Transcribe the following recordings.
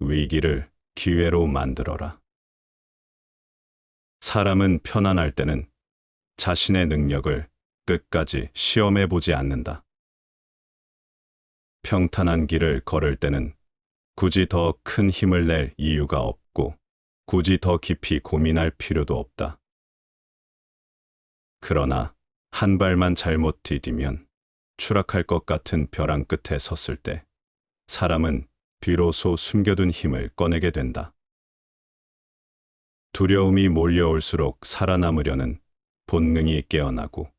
위기를 기회로 만들어라. 사람은 편안할 때는 자신의 능력을 끝까지 시험해 보지 않는다. 평탄한 길을 걸을 때는 굳이 더 큰 힘을 낼 이유가 없고, 굳이 더 깊이 고민할 필요도 없다. 그러나 한 발만 잘못 디디면 추락할 것 같은 벼랑 끝에 섰을 때 사람은 비로소 숨겨둔 힘을 꺼내게 된다. 두려움이 몰려올수록 살아남으려는 본능이 깨어나고,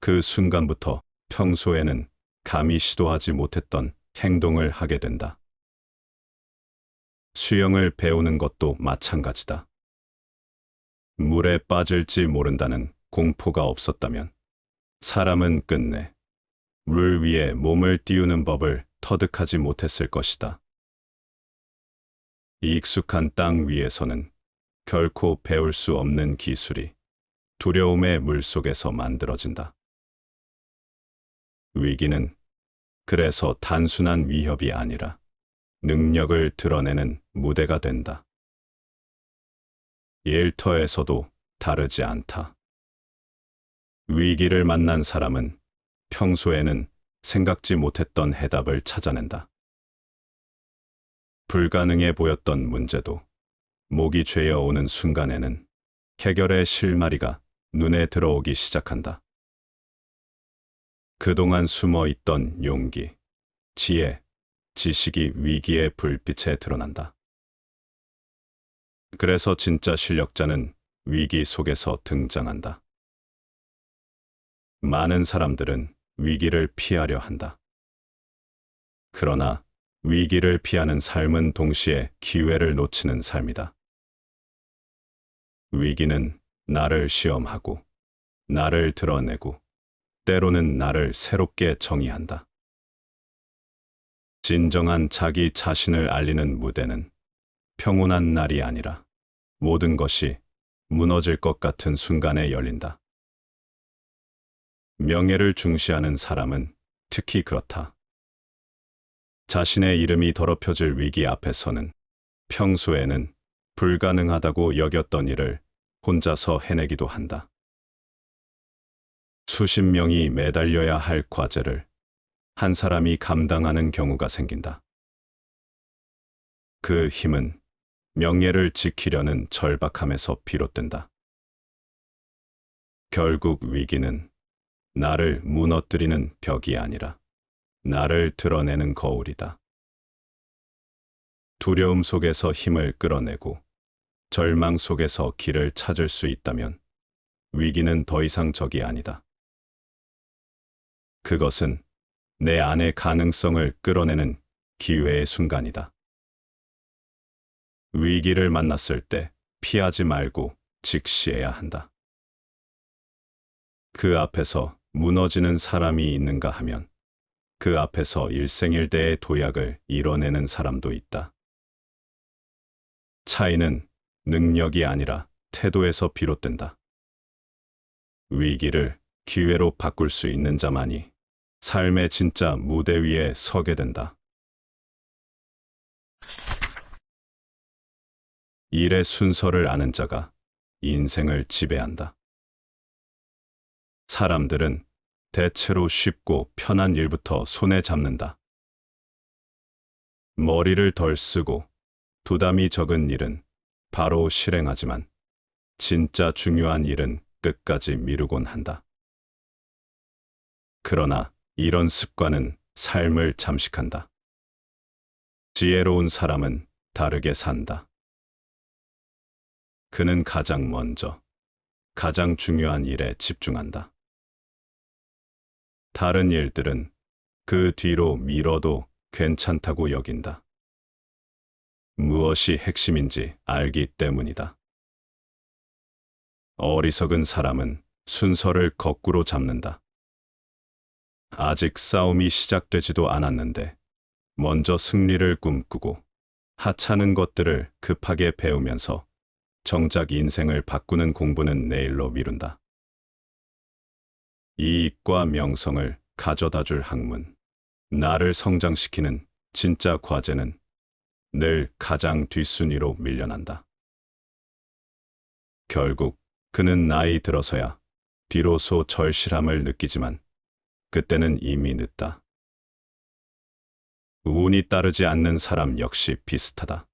그 순간부터 평소에는 감히 시도하지 못했던 행동을 하게 된다. 수영을 배우는 것도 마찬가지다. 물에 빠질지 모른다는 공포가 없었다면 사람은 끝내 물 위에 몸을 띄우는 법을 터득하지 못했을 것이다. 익숙한 땅 위에서는 결코 배울 수 없는 기술이 두려움의 물속에서 만들어진다. 위기는 그래서 단순한 위협이 아니라 능력을 드러내는 무대가 된다. 일터에서도 다르지 않다. 위기를 만난 사람은 평소에는 생각지 못했던 해답을 찾아낸다. 불가능해 보였던 문제도 목이 죄어 오는 순간에는 해결의 실마리가 눈에 들어오기 시작한다. 그동안 숨어 있던 용기, 지혜, 지식이 위기의 불빛에 드러난다. 그래서 진짜 실력자는 위기 속에서 등장한다. 많은 사람들은 위기를 피하려 한다. 그러나 위기를 피하는 삶은 동시에 기회를 놓치는 삶이다. 위기는 나를 시험하고, 나를 드러내고, 때로는 나를 새롭게 정의한다. 진정한 자기 자신을 알리는 무대는 평온한 날이 아니라 모든 것이 무너질 것 같은 순간에 열린다. 명예를 중시하는 사람은 특히 그렇다. 자신의 이름이 더럽혀질 위기 앞에서는 평소에는 불가능하다고 여겼던 일을 혼자서 해내기도 한다. 수십 명이 매달려야 할 과제를 한 사람이 감당하는 경우가 생긴다. 그 힘은 명예를 지키려는 절박함에서 비롯된다. 결국 위기는 나를 무너뜨리는 벽이 아니라 나를 드러내는 거울이다. 두려움 속에서 힘을 끌어내고 절망 속에서 길을 찾을 수 있다면 위기는 더 이상 적이 아니다. 그것은 내 안의 가능성을 끌어내는 기회의 순간이다. 위기를 만났을 때 피하지 말고 직시해야 한다. 그 앞에서 무너지는 사람이 있는가 하면 그 앞에서 일생일대의 도약을 이뤄내는 사람도 있다. 차이는 능력이 아니라 태도에서 비롯된다. 위기를 기회로 바꿀 수 있는 자만이 삶의 진짜 무대 위에 서게 된다. 일의 순서를 아는 자가 인생을 지배한다. 사람들은 대체로 쉽고 편한 일부터 손에 잡는다. 머리를 덜 쓰고 부담이 적은 일은 바로 실행하지만 진짜 중요한 일은 끝까지 미루곤 한다. 그러나 이런 습관은 삶을 잠식한다. 지혜로운 사람은 다르게 산다. 그는 가장 먼저, 가장 중요한 일에 집중한다. 다른 일들은 그 뒤로 미뤄도 괜찮다고 여긴다. 무엇이 핵심인지 알기 때문이다. 어리석은 사람은 순서를 거꾸로 잡는다. 아직 싸움이 시작되지도 않았는데 먼저 승리를 꿈꾸고 하찮은 것들을 급하게 배우면서 정작 인생을 바꾸는 공부는 내일로 미룬다. 이익과 명성을 가져다 줄 학문, 나를 성장시키는 진짜 과제는 늘 가장 뒷순위로 밀려난다. 결국 그는 나이 들어서야 비로소 절실함을 느끼지만 그때는 이미 늦다. 운이 따르지 않는 사람 역시 비슷하다.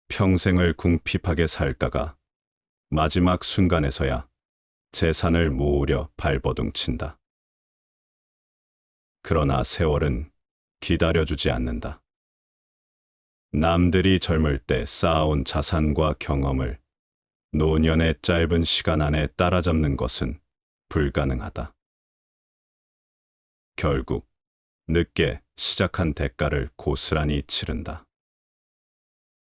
평생을 궁핍하게 살다가 마지막 순간에서야 재산을 모으려 발버둥친다. 그러나 세월은 기다려주지 않는다. 남들이 젊을 때 쌓아온 자산과 경험을 노년의 짧은 시간 안에 따라잡는 것은 불가능하다. 결국 늦게 시작한 대가를 고스란히 치른다.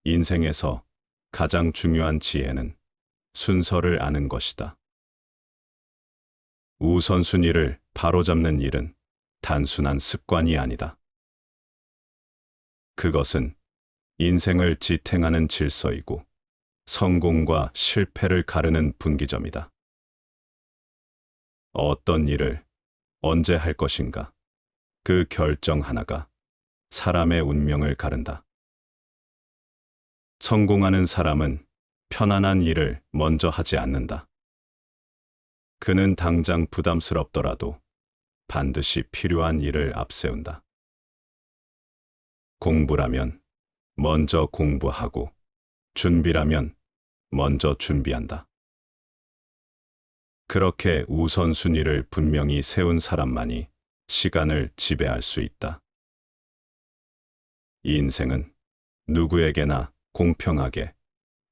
인생에서 가장 중요한 지혜는 순서를 아는 것이다. 우선순위를 바로잡는 일은 단순한 습관이 아니다. 그것은 인생을 지탱하는 질서이고 성공과 실패를 가르는 분기점이다. 어떤 일을 언제 할 것인가, 그 결정 하나가 사람의 운명을 가른다. 성공하는 사람은 편안한 일을 먼저 하지 않는다. 그는 당장 부담스럽더라도 반드시 필요한 일을 앞세운다. 공부라면 먼저 공부하고 준비라면 먼저 준비한다. 그렇게 우선순위를 분명히 세운 사람만이 시간을 지배할 수 있다. 인생은 누구에게나 공평하게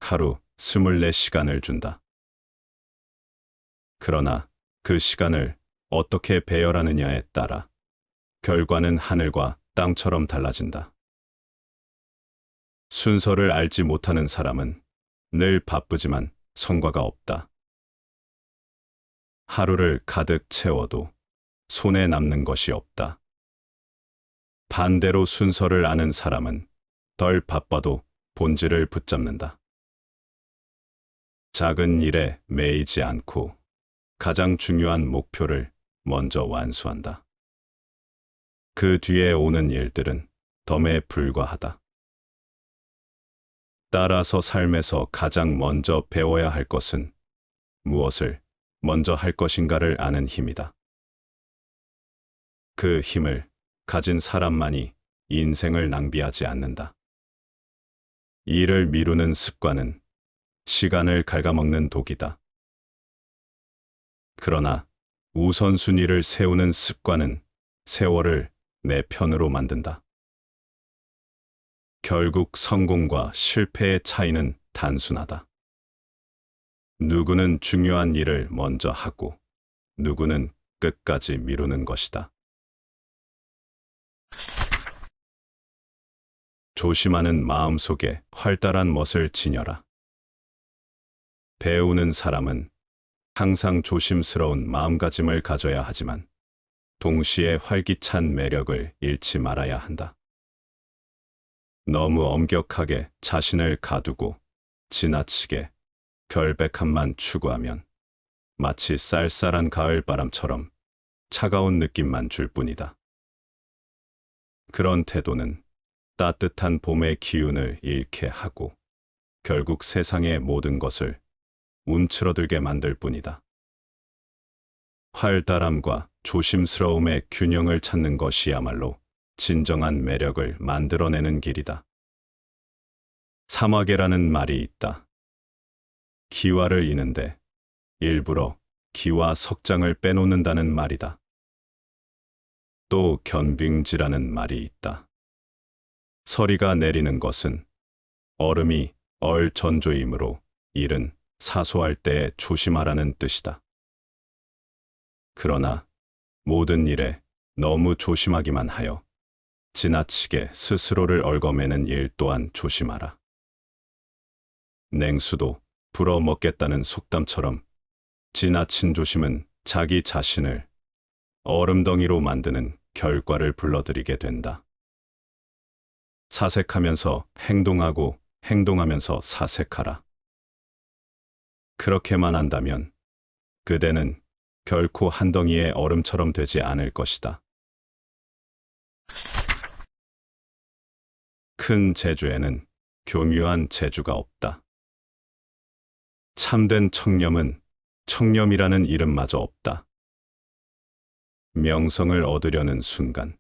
하루 24시간을 준다. 그러나 그 시간을 어떻게 배열하느냐에 따라 결과는 하늘과 땅처럼 달라진다. 순서를 알지 못하는 사람은 늘 바쁘지만 성과가 없다. 하루를 가득 채워도 손에 남는 것이 없다. 반대로 순서를 아는 사람은 덜 바빠도 본질을 붙잡는다. 작은 일에 매이지 않고 가장 중요한 목표를 먼저 완수한다. 그 뒤에 오는 일들은 덤에 불과하다. 따라서 삶에서 가장 먼저 배워야 할 것은 무엇을 먼저 할 것인가를 아는 힘이다. 그 힘을 가진 사람만이 인생을 낭비하지 않는다. 일을 미루는 습관은 시간을 갉아먹는 독이다. 그러나 우선순위를 세우는 습관은 세월을 내 편으로 만든다. 결국 성공과 실패의 차이는 단순하다. 누구는 중요한 일을 먼저 하고 누구는 끝까지 미루는 것이다. 조심하는 마음속에 활달한 멋을 지녀라. 배우는 사람은 항상 조심스러운 마음가짐을 가져야 하지만 동시에 활기찬 매력을 잃지 말아야 한다. 너무 엄격하게 자신을 가두고 지나치게 결백함만 추구하면 마치 쌀쌀한 가을바람처럼 차가운 느낌만 줄 뿐이다. 그런 태도는 따뜻한 봄의 기운을 잃게 하고 결국 세상의 모든 것을 움츠러들게 만들 뿐이다. 활달함과 조심스러움의 균형을 찾는 것이야말로 진정한 매력을 만들어내는 길이다. 사마개라는 말이 있다. 기와를 이는데 일부러 기와 석장을 빼놓는다는 말이다. 또 견빙지라는 말이 있다. 서리가 내리는 것은 얼음이 얼전조이므로 일은 사소할 때에 조심하라는 뜻이다. 그러나 모든 일에 너무 조심하기만 하여 지나치게 스스로를 얽어매는 일 또한 조심하라. 냉수도 불어먹겠다는 속담처럼 지나친 조심은 자기 자신을 얼음덩이로 만드는 결과를 불러들이게 된다. 사색하면서 행동하고 행동하면서 사색하라. 그렇게만 한다면 그대는 결코 한 덩이의 얼음처럼 되지 않을 것이다. 큰 재주에는 교묘한 재주가 없다. 참된 청렴은 청렴이라는 이름마저 없다. 명성을 얻으려는 순간,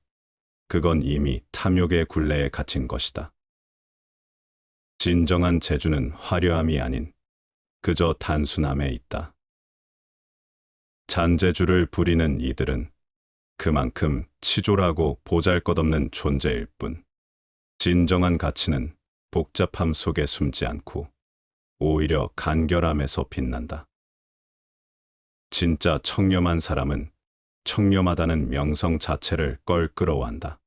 그건 이미 탐욕의 굴레에 갇힌 것이다. 진정한 재주는 화려함이 아닌 그저 단순함에 있다. 잔재주를 부리는 이들은 그만큼 치졸하고 보잘것없는 존재일 뿐, 진정한 가치는 복잡함 속에 숨지 않고 오히려 간결함에서 빛난다. 진짜 청렴한 사람은 청렴하다는 명성 자체를 껄끄러워한다.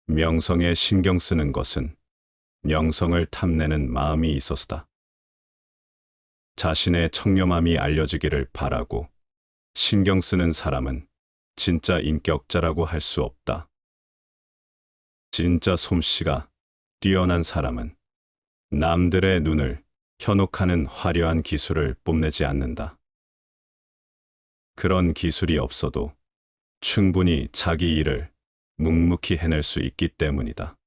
명성에 신경 쓰는 것은 명성을 탐내는 마음이 있어서다. 자신의 청렴함이 알려지기를 바라고 신경 쓰는 사람은 진짜 인격자라고 할 수 없다. 진짜 솜씨가 뛰어난 사람은 남들의 눈을 현혹하는 화려한 기술을 뽐내지 않는다. 그런 기술이 없어도 충분히 자기 일을 묵묵히 해낼 수 있기 때문이다.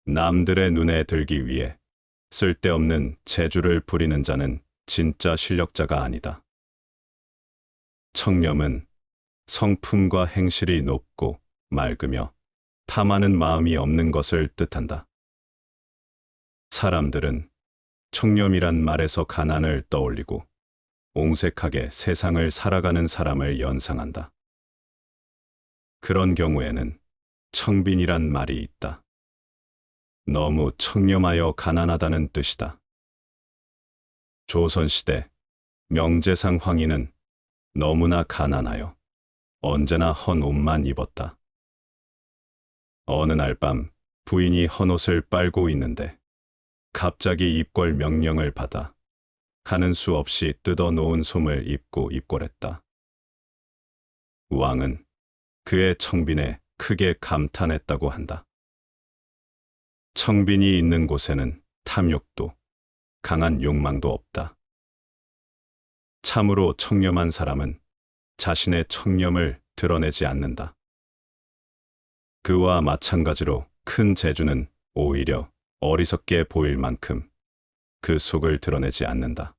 남들의 눈에 들기 위해 쓸데없는 재주를 부리는 자는 진짜 실력자가 아니다. 청렴은 성품과 행실이 높고 맑으며 탐하는 마음이 없는 것을 뜻한다. 사람들은 청렴이란 말에서 가난을 떠올리고 옹색하게 세상을 살아가는 사람을 연상한다. 그런 경우에는 청빈이란 말이 있다. 너무 청렴하여 가난하다는 뜻이다. 조선시대 명재상 황희는 너무나 가난하여 언제나 헌 옷만 입었다. 어느 날 밤 부인이 헌 옷을 빨고 있는데 갑자기 입궐 명령을 받아 하는 수 없이 뜯어놓은 솜을 입고 입궐했다. 왕은 그의 청빈에 크게 감탄했다고 한다. 청빈이 있는 곳에는 탐욕도 강한 욕망도 없다. 참으로 청렴한 사람은 자신의 청렴을 드러내지 않는다. 그와 마찬가지로 큰 재주는 오히려 어리석게 보일 만큼 그 속을 드러내지 않는다.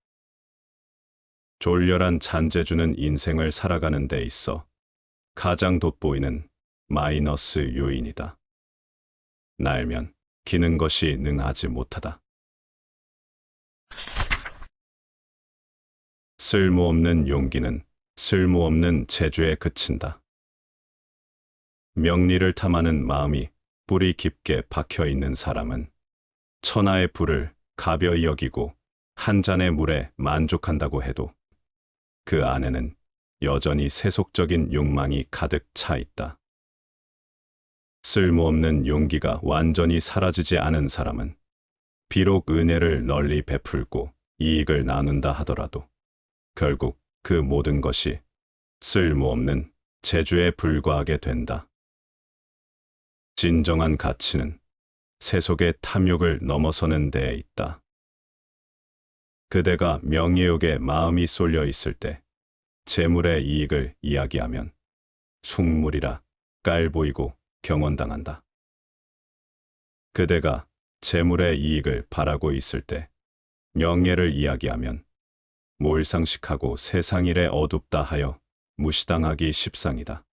졸렬한 잔재주는 인생을 살아가는 데 있어 가장 돋보이는 마이너스 요인이다. 날면 기는 것이 능하지 못하다. 쓸모없는 용기는 쓸모없는 재주에 그친다. 명리를 탐하는 마음이 뿌리 깊게 박혀 있는 사람은 천하의 불을 가벼이 여기고 한 잔의 물에 만족한다고 해도 그 안에는 여전히 세속적인 욕망이 가득 차 있다. 쓸모없는 용기가 완전히 사라지지 않은 사람은 비록 은혜를 널리 베풀고 이익을 나눈다 하더라도 결국 그 모든 것이 쓸모없는 재주에 불과하게 된다. 진정한 가치는 세속의 탐욕을 넘어서는 데에 있다. 그대가 명예욕에 마음이 쏠려 있을 때 재물의 이익을 이야기하면 속물이라 깔 보이고 경원당한다. 그대가 재물의 이익을 바라고 있을 때 명예를 이야기하면 몰상식하고 세상 일에 어둡다 하여 무시당하기 십상이다.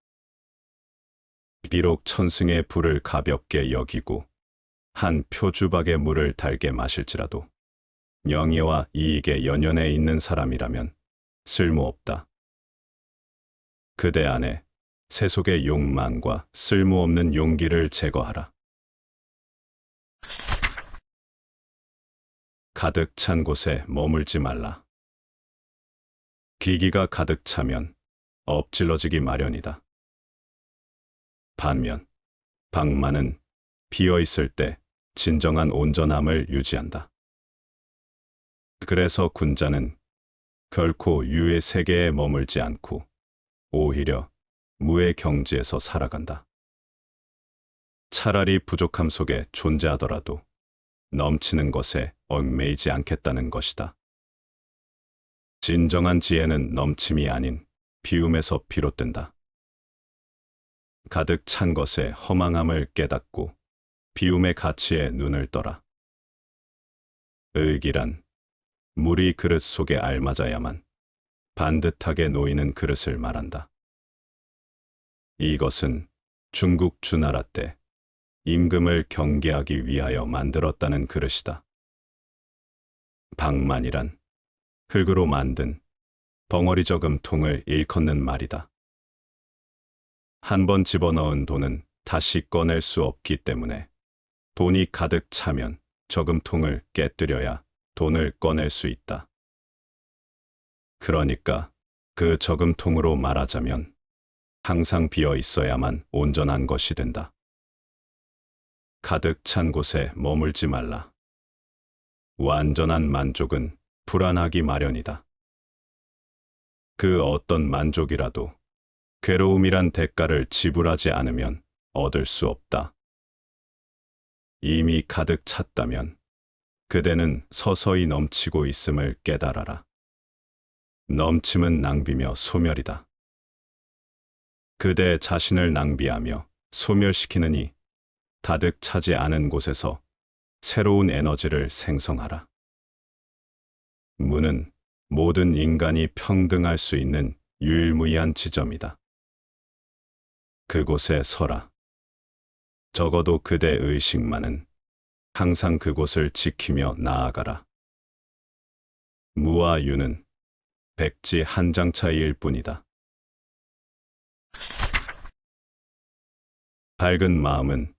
비록 천승의 불을 가볍게 여기고 한 표주박의 물을 달게 마실지라도 명예와 이익에 연연해 있는 사람이라면 쓸모없다. 그대 안에 세속의 욕망과 쓸모없는 용기를 제거하라. 가득 찬 곳에 머물지 말라. 기기가 가득 차면 엎질러지기 마련이다. 반면 방만은 비어 있을 때 진정한 온전함을 유지한다. 그래서 군자는 결코 유의 세계에 머물지 않고 오히려 무의 경지에서 살아간다. 차라리 부족함 속에 존재하더라도 넘치는 것에 얽매이지 않겠다는 것이다. 진정한 지혜는 넘침이 아닌 비움에서 비롯된다. 가득 찬 것의 허망함을 깨닫고 비움의 가치에 눈을 떠라. 의기란 물이 그릇 속에 알맞아야만 반듯하게 놓이는 그릇을 말한다. 이것은 중국 주나라 때 임금을 경계하기 위하여 만들었다는 그릇이다. 방만이란 흙으로 만든 벙어리 저금 통을 일컫는 말이다. 한 번 집어넣은 돈은 다시 꺼낼 수 없기 때문에 돈이 가득 차면 저금통을 깨뜨려야 돈을 꺼낼 수 있다. 그러니까 그 저금통으로 말하자면 항상 비어 있어야만 온전한 것이 된다. 가득 찬 곳에 머물지 말라. 완전한 만족은 불안하기 마련이다. 그 어떤 만족이라도 괴로움이란 대가를 지불하지 않으면 얻을 수 없다. 이미 가득 찼다면 그대는 서서히 넘치고 있음을 깨달아라. 넘침은 낭비며 소멸이다. 그대 자신을 낭비하며 소멸시키느니 가득 차지 않은 곳에서 새로운 에너지를 생성하라. 문은 모든 인간이 평등할 수 있는 유일무이한 지점이다. 그곳에 서라. 적어도 그대 의식만은 항상 그곳을 지키며 나아가라. 무와 유는 백지 한 장 차이일 뿐이다. 밝은 마음은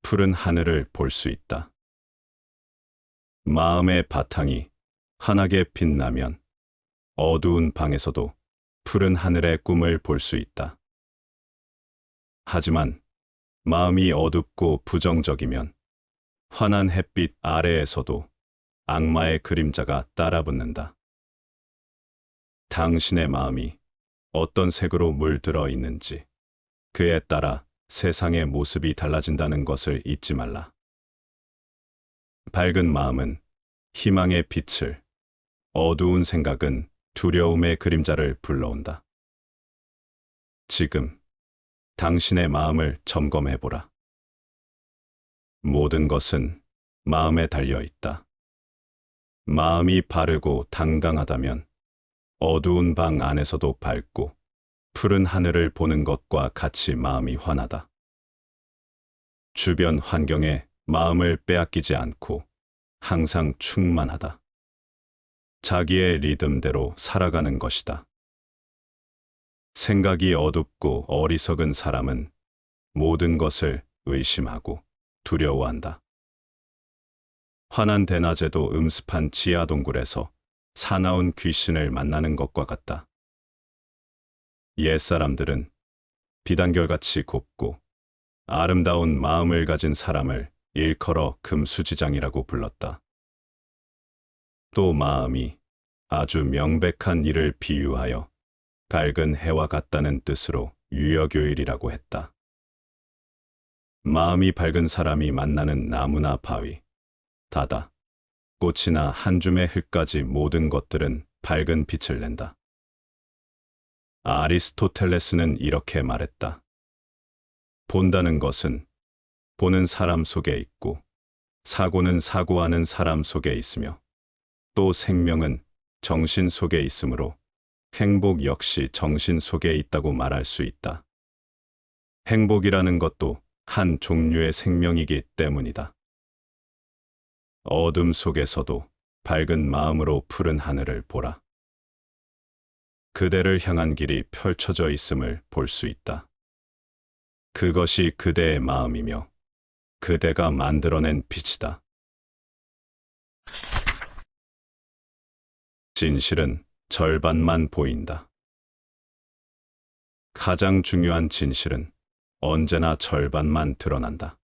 푸른 하늘을 볼 수 있다. 마음의 바탕이 환하게 빛나면 어두운 방에서도 푸른 하늘의 꿈을 볼 수 있다. 하지만 마음이 어둡고 부정적이면 환한 햇빛 아래에서도 악마의 그림자가 따라붙는다. 당신의 마음이 어떤 색으로 물들어 있는지 그에 따라 세상의 모습이 달라진다는 것을 잊지 말라. 밝은 마음은 희망의 빛을, 어두운 생각은 두려움의 그림자를 불러온다. 지금 당신의 마음을 점검해보라. 모든 것은 마음에 달려 있다. 마음이 바르고 당당하다면 어두운 방 안에서도 밝고 푸른 하늘을 보는 것과 같이 마음이 환하다. 주변 환경에 마음을 빼앗기지 않고 항상 충만하다. 자기의 리듬대로 살아가는 것이다. 생각이 어둡고 어리석은 사람은 모든 것을 의심하고 두려워한다. 환한 대낮에도 음습한 지하 동굴에서 사나운 귀신을 만나는 것과 같다. 옛사람들은 비단결같이 곱고 아름다운 마음을 가진 사람을 일컬어 금수지장이라고 불렀다. 또 마음이 아주 명백한 일을 비유하여 밝은 해와 같다는 뜻으로 유여교일이라고 했다. 마음이 밝은 사람이 만나는 나무나 바위, 바다, 꽃이나 한 줌의 흙까지 모든 것들은 밝은 빛을 낸다. 아리스토텔레스는 이렇게 말했다. 본다는 것은 보는 사람 속에 있고, 사고는 사고하는 사람 속에 있으며, 또 생명은 정신 속에 있으므로 행복 역시 정신 속에 있다고 말할 수 있다. 행복이라는 것도 한 종류의 생명이기 때문이다. 어둠 속에서도 밝은 마음으로 푸른 하늘을 보라. 그대를 향한 길이 펼쳐져 있음을 볼 수 있다. 그것이 그대의 마음이며 그대가 만들어낸 빛이다. 진실은 절반만 보인다. 가장 중요한 진실은 언제나 절반만 드러난다.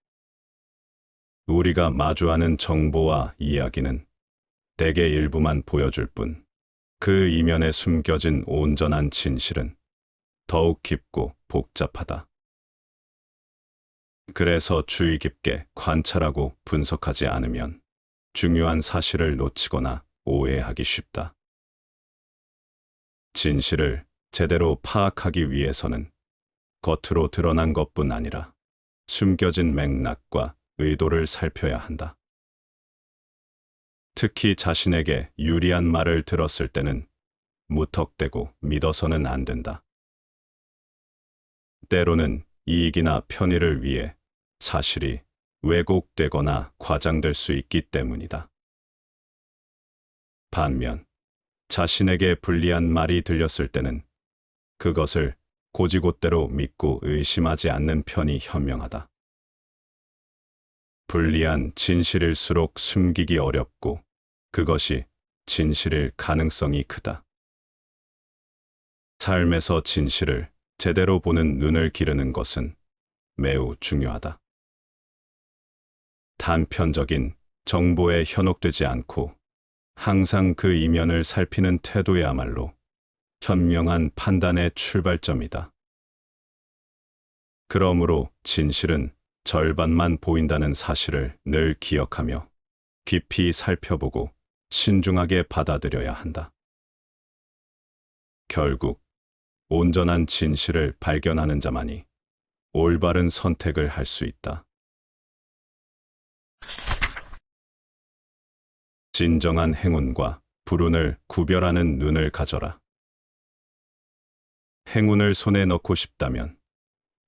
우리가 마주하는 정보와 이야기는 대개 일부만 보여줄 뿐, 그 이면에 숨겨진 온전한 진실은 더욱 깊고 복잡하다. 그래서 주의 깊게 관찰하고 분석하지 않으면 중요한 사실을 놓치거나 오해하기 쉽다. 진실을 제대로 파악하기 위해서는 겉으로 드러난 것뿐 아니라 숨겨진 맥락과 의도를 살펴야 한다. 특히 자신에게 유리한 말을 들었을 때는 무턱대고 믿어서는 안 된다. 때로는 이익이나 편의를 위해 사실이 왜곡되거나 과장될 수 있기 때문이다. 반면 자신에게 불리한 말이 들렸을 때는 그것을 곧이곧대로 믿고 의심하지 않는 편이 현명하다. 불리한 진실일수록 숨기기 어렵고 그것이 진실일 가능성이 크다. 삶에서 진실을 제대로 보는 눈을 기르는 것은 매우 중요하다. 단편적인 정보에 현혹되지 않고 항상 그 이면을 살피는 태도야말로 현명한 판단의 출발점이다. 그러므로 진실은 절반만 보인다는 사실을 늘 기억하며 깊이 살펴보고 신중하게 받아들여야 한다. 결국 온전한 진실을 발견하는 자만이 올바른 선택을 할 수 있다. 진정한 행운과 불운을 구별하는 눈을 가져라. 행운을 손에 넣고 싶다면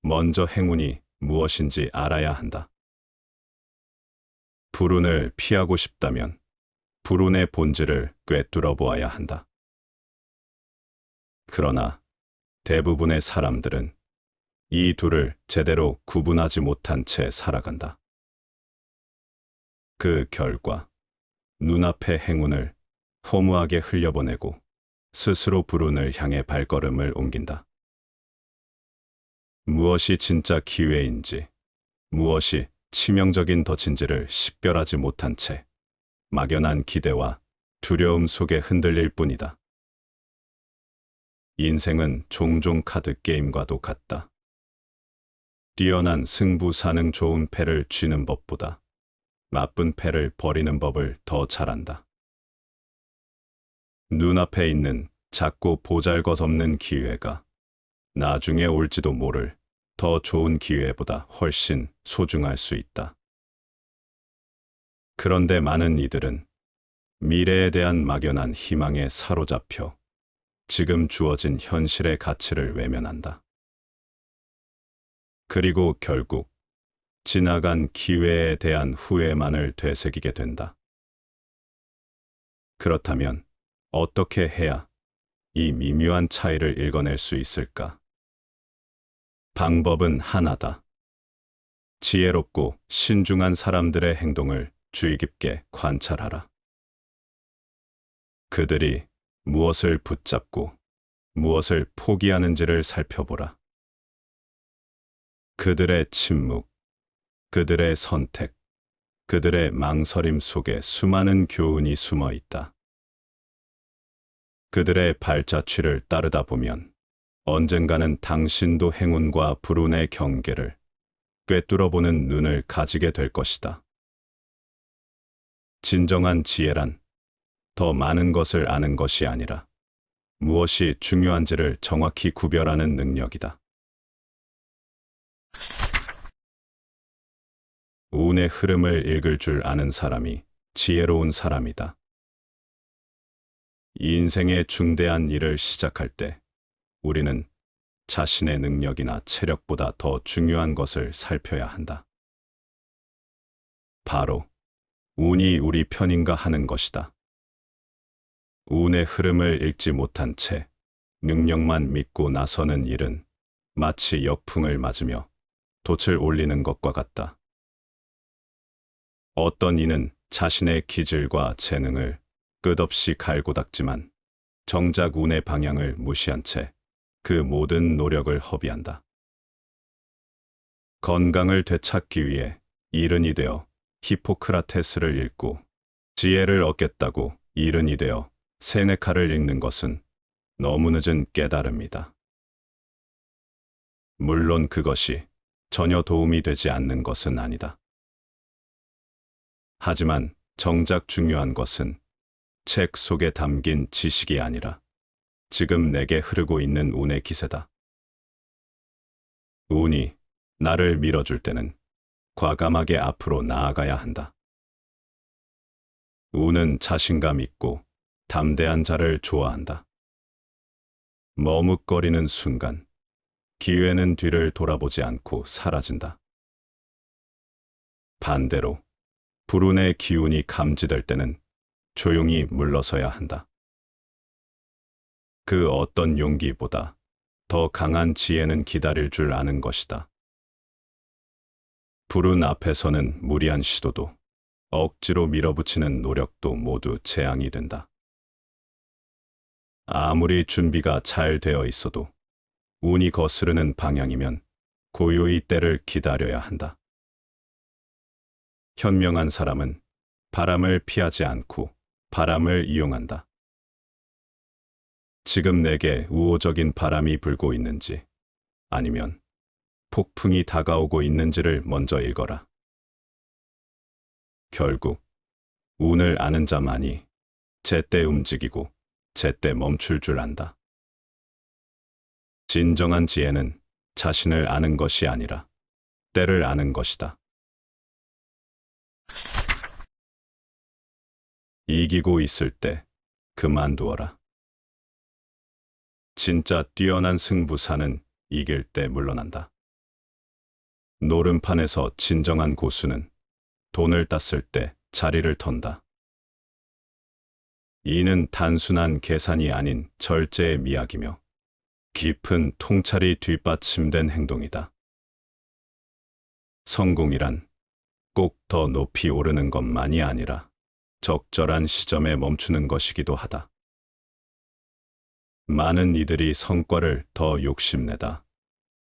먼저 행운이 무엇인지 알아야 한다. 불운을 피하고 싶다면 불운의 본질을 꿰뚫어 보아야 한다. 그러나 대부분의 사람들은 이 둘을 제대로 구분하지 못한 채 살아간다. 그 결과 눈앞의 행운을 허무하게 흘려보내고 스스로 불운을 향해 발걸음을 옮긴다. 무엇이 진짜 기회인지, 무엇이 치명적인 덫인지를 식별하지 못한 채 막연한 기대와 두려움 속에 흔들릴 뿐이다. 인생은 종종 카드 게임과도 같다. 뛰어난 승부사는 좋은 패를 쥐는 법보다 나쁜 패를 버리는 법을 더 잘한다. 눈앞에 있는 작고 보잘것없는 기회가 나중에 올지도 모를 더 좋은 기회보다 훨씬 소중할 수 있다. 그런데 많은 이들은 미래에 대한 막연한 희망에 사로잡혀 지금 주어진 현실의 가치를 외면한다. 그리고 결국 지나간 기회에 대한 후회만을 되새기게 된다. 그렇다면 어떻게 해야 이 미묘한 차이를 읽어낼 수 있을까? 방법은 하나다. 지혜롭고 신중한 사람들의 행동을 주의 깊게 관찰하라. 그들이 무엇을 붙잡고 무엇을 포기하는지를 살펴보라. 그들의 침묵, 그들의 선택, 그들의 망설임 속에 수많은 교훈이 숨어 있다. 그들의 발자취를 따르다 보면 언젠가는 당신도 행운과 불운의 경계를 꿰뚫어보는 눈을 가지게 될 것이다. 진정한 지혜란 더 많은 것을 아는 것이 아니라 무엇이 중요한지를 정확히 구별하는 능력이다. 운의 흐름을 읽을 줄 아는 사람이 지혜로운 사람이다. 인생의 중대한 일을 시작할 때 우리는 자신의 능력이나 체력보다 더 중요한 것을 살펴야 한다. 바로 운이 우리 편인가 하는 것이다. 운의 흐름을 읽지 못한 채 능력만 믿고 나서는 일은 마치 역풍을 맞으며 돛을 올리는 것과 같다. 어떤 이는 자신의 기질과 재능을 끝없이 갈고 닦지만 정작 운의 방향을 무시한 채 그 모든 노력을 허비한다. 건강을 되찾기 위해 이른이 되어 히포크라테스를 읽고 지혜를 얻겠다고 이른이 되어 세네카를 읽는 것은 너무 늦은 깨달음이다. 물론 그것이 전혀 도움이 되지 않는 것은 아니다. 하지만 정작 중요한 것은 책 속에 담긴 지식이 아니라 지금 내게 흐르고 있는 운의 기세다. 운이 나를 밀어줄 때는 과감하게 앞으로 나아가야 한다. 우는 자신감 있고 담대한 자를 좋아한다. 머뭇거리는 순간 기회는 뒤를 돌아보지 않고 사라진다. 반대로 불운의 기운이 감지될 때는 조용히 물러서야 한다. 그 어떤 용기보다 더 강한 지혜는 기다릴 줄 아는 것이다. 불운 앞에서는 무리한 시도도 억지로 밀어붙이는 노력도 모두 재앙이 된다. 아무리 준비가 잘 되어 있어도 운이 거스르는 방향이면 고요히 때를 기다려야 한다. 현명한 사람은 바람을 피하지 않고 바람을 이용한다. 지금 내게 우호적인 바람이 불고 있는지 아니면 폭풍이 다가오고 있는지를 먼저 읽어라. 결국 운을 아는 자만이 제때 움직이고 제때 멈출 줄 안다. 진정한 지혜는 자신을 아는 것이 아니라 때를 아는 것이다. 이기고 있을 때 그만두어라. 진짜 뛰어난 승부사는 이길 때 물러난다. 노름판에서 진정한 고수는 돈을 땄을 때 자리를 턴다. 이는 단순한 계산이 아닌 절제의 미학이며 깊은 통찰이 뒷받침된 행동이다. 성공이란 꼭 더 높이 오르는 것만이 아니라 적절한 시점에 멈추는 것이기도 하다. 많은 이들이 성과를 더 욕심내다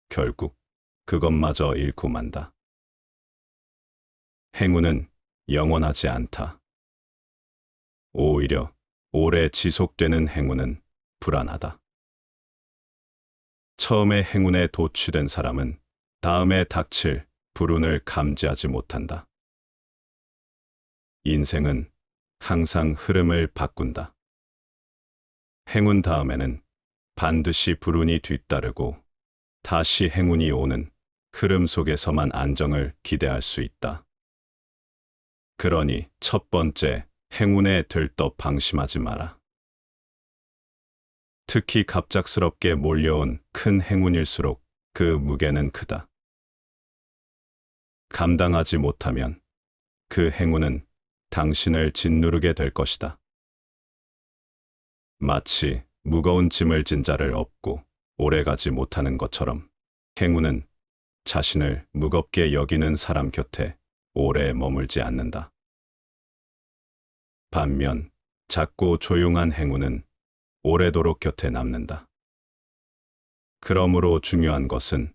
결국 그것마저 잃고 만다. 행운은 영원하지 않다. 오히려 오래 지속되는 행운은 불안하다. 처음에 행운에 도취된 사람은 다음에 닥칠 불운을 감지하지 못한다. 인생은 항상 흐름을 바꾼다. 행운 다음에는 반드시 불운이 뒤따르고 다시 행운이 오는 흐름 속에서만 안정을 기대할 수 있다. 그러니 첫 번째, 행운에 들떠 방심하지 마라. 특히 갑작스럽게 몰려온 큰 행운일수록 그 무게는 크다. 감당하지 못하면 그 행운은 당신을 짓누르게 될 것이다. 마치 무거운 짐을 진 자를 업고 오래가지 못하는 것처럼 행운은 자신을 무겁게 여기는 사람 곁에 오래 머물지 않는다. 반면 작고 조용한 행운은 오래도록 곁에 남는다. 그러므로 중요한 것은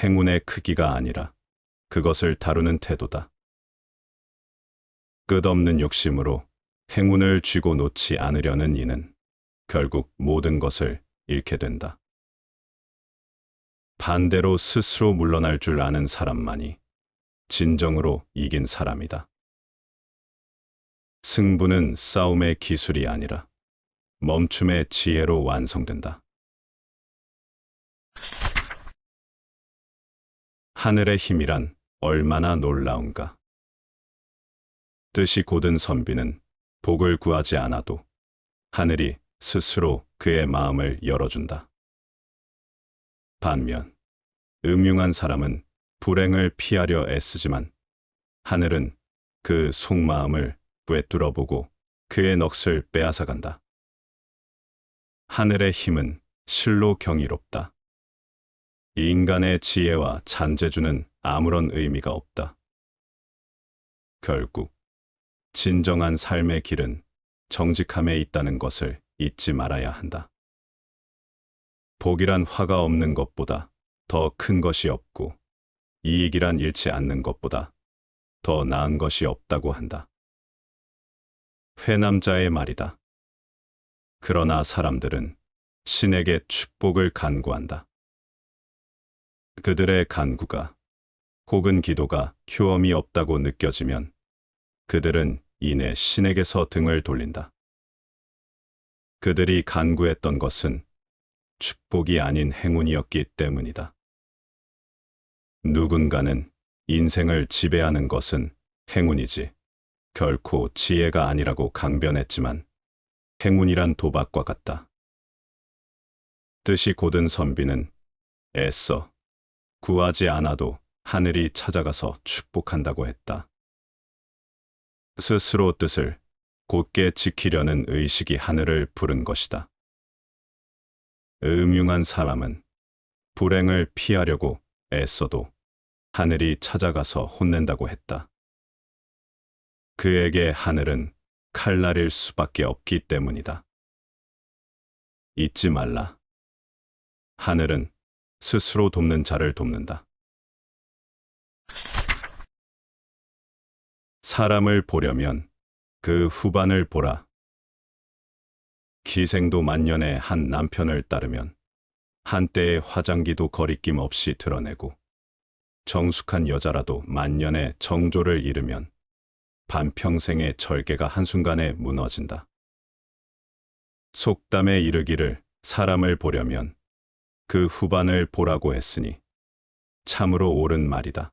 행운의 크기가 아니라 그것을 다루는 태도다. 끝없는 욕심으로 행운을 쥐고 놓지 않으려는 이는 결국 모든 것을 잃게 된다. 반대로 스스로 물러날 줄 아는 사람만이 진정으로 이긴 사람이다. 승부는 싸움의 기술이 아니라 멈춤의 지혜로 완성된다. 하늘의 힘이란 얼마나 놀라운가. 뜻이 곧은 선비는 복을 구하지 않아도 하늘이 스스로 그의 마음을 열어준다. 반면 음흉한 사람은 불행을 피하려 애쓰지만 하늘은 그 속마음을 꿰뚫어보고 그의 넋을 빼앗아간다. 하늘의 힘은 실로 경이롭다. 인간의 지혜와 잔재주는 아무런 의미가 없다. 결국 진정한 삶의 길은 정직함에 있다는 것을 잊지 말아야 한다. 복이란 화가 없는 것보다 더 큰 것이 없고 이익이란 잃지 않는 것보다 더 나은 것이 없다고 한다. 회남자의 말이다. 그러나 사람들은 신에게 축복을 간구한다. 그들의 간구가 혹은 기도가 효험이 없다고 느껴지면 그들은 이내 신에게서 등을 돌린다. 그들이 간구했던 것은 축복이 아닌 행운이었기 때문이다. 누군가는 인생을 지배하는 것은 행운이지 결코 지혜가 아니라고 강변했지만 행운이란 도박과 같다. 뜻이 곧은 선비는 애써 구하지 않아도 하늘이 찾아가서 축복한다고 했다. 스스로 뜻을 곧게 지키려는 의식이 하늘을 부른 것이다. 음흉한 사람은 불행을 피하려고 애써도 하늘이 찾아가서 혼낸다고 했다. 그에게 하늘은 칼날일 수밖에 없기 때문이다. 잊지 말라. 하늘은 스스로 돕는 자를 돕는다. 사람을 보려면 그 후반을 보라. 기생도 만년의 한 남편을 따르면 한때의 화장기도 거리낌 없이 드러내고 정숙한 여자라도 만년의 정조를 잃으면 반평생의 절개가 한순간에 무너진다. 속담에 이르기를 사람을 보려면 그 후반을 보라고 했으니 참으로 옳은 말이다.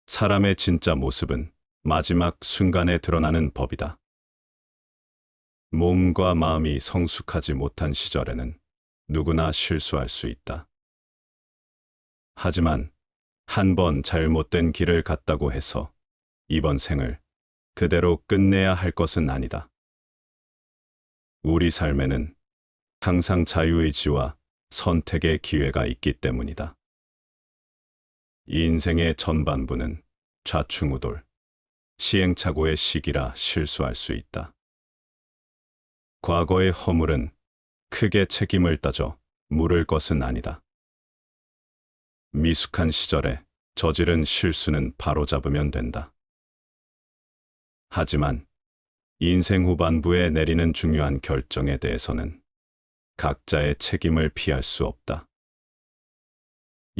사람의 진짜 모습은 마지막 순간에 드러나는 법이다. 몸과 마음이 성숙하지 못한 시절에는 누구나 실수할 수 있다. 하지만 한 번 잘못된 길을 갔다고 해서 이번 생을 그대로 끝내야 할 것은 아니다. 우리 삶에는 항상 자유의지와 선택의 기회가 있기 때문이다. 인생의 전반부는 좌충우돌, 시행착오의 시기라 실수할 수 있다. 과거의 허물은 크게 책임을 따져 물을 것은 아니다. 미숙한 시절에 저지른 실수는 바로잡으면 된다. 하지만 인생 후반부에 내리는 중요한 결정에 대해서는 각자의 책임을 피할 수 없다.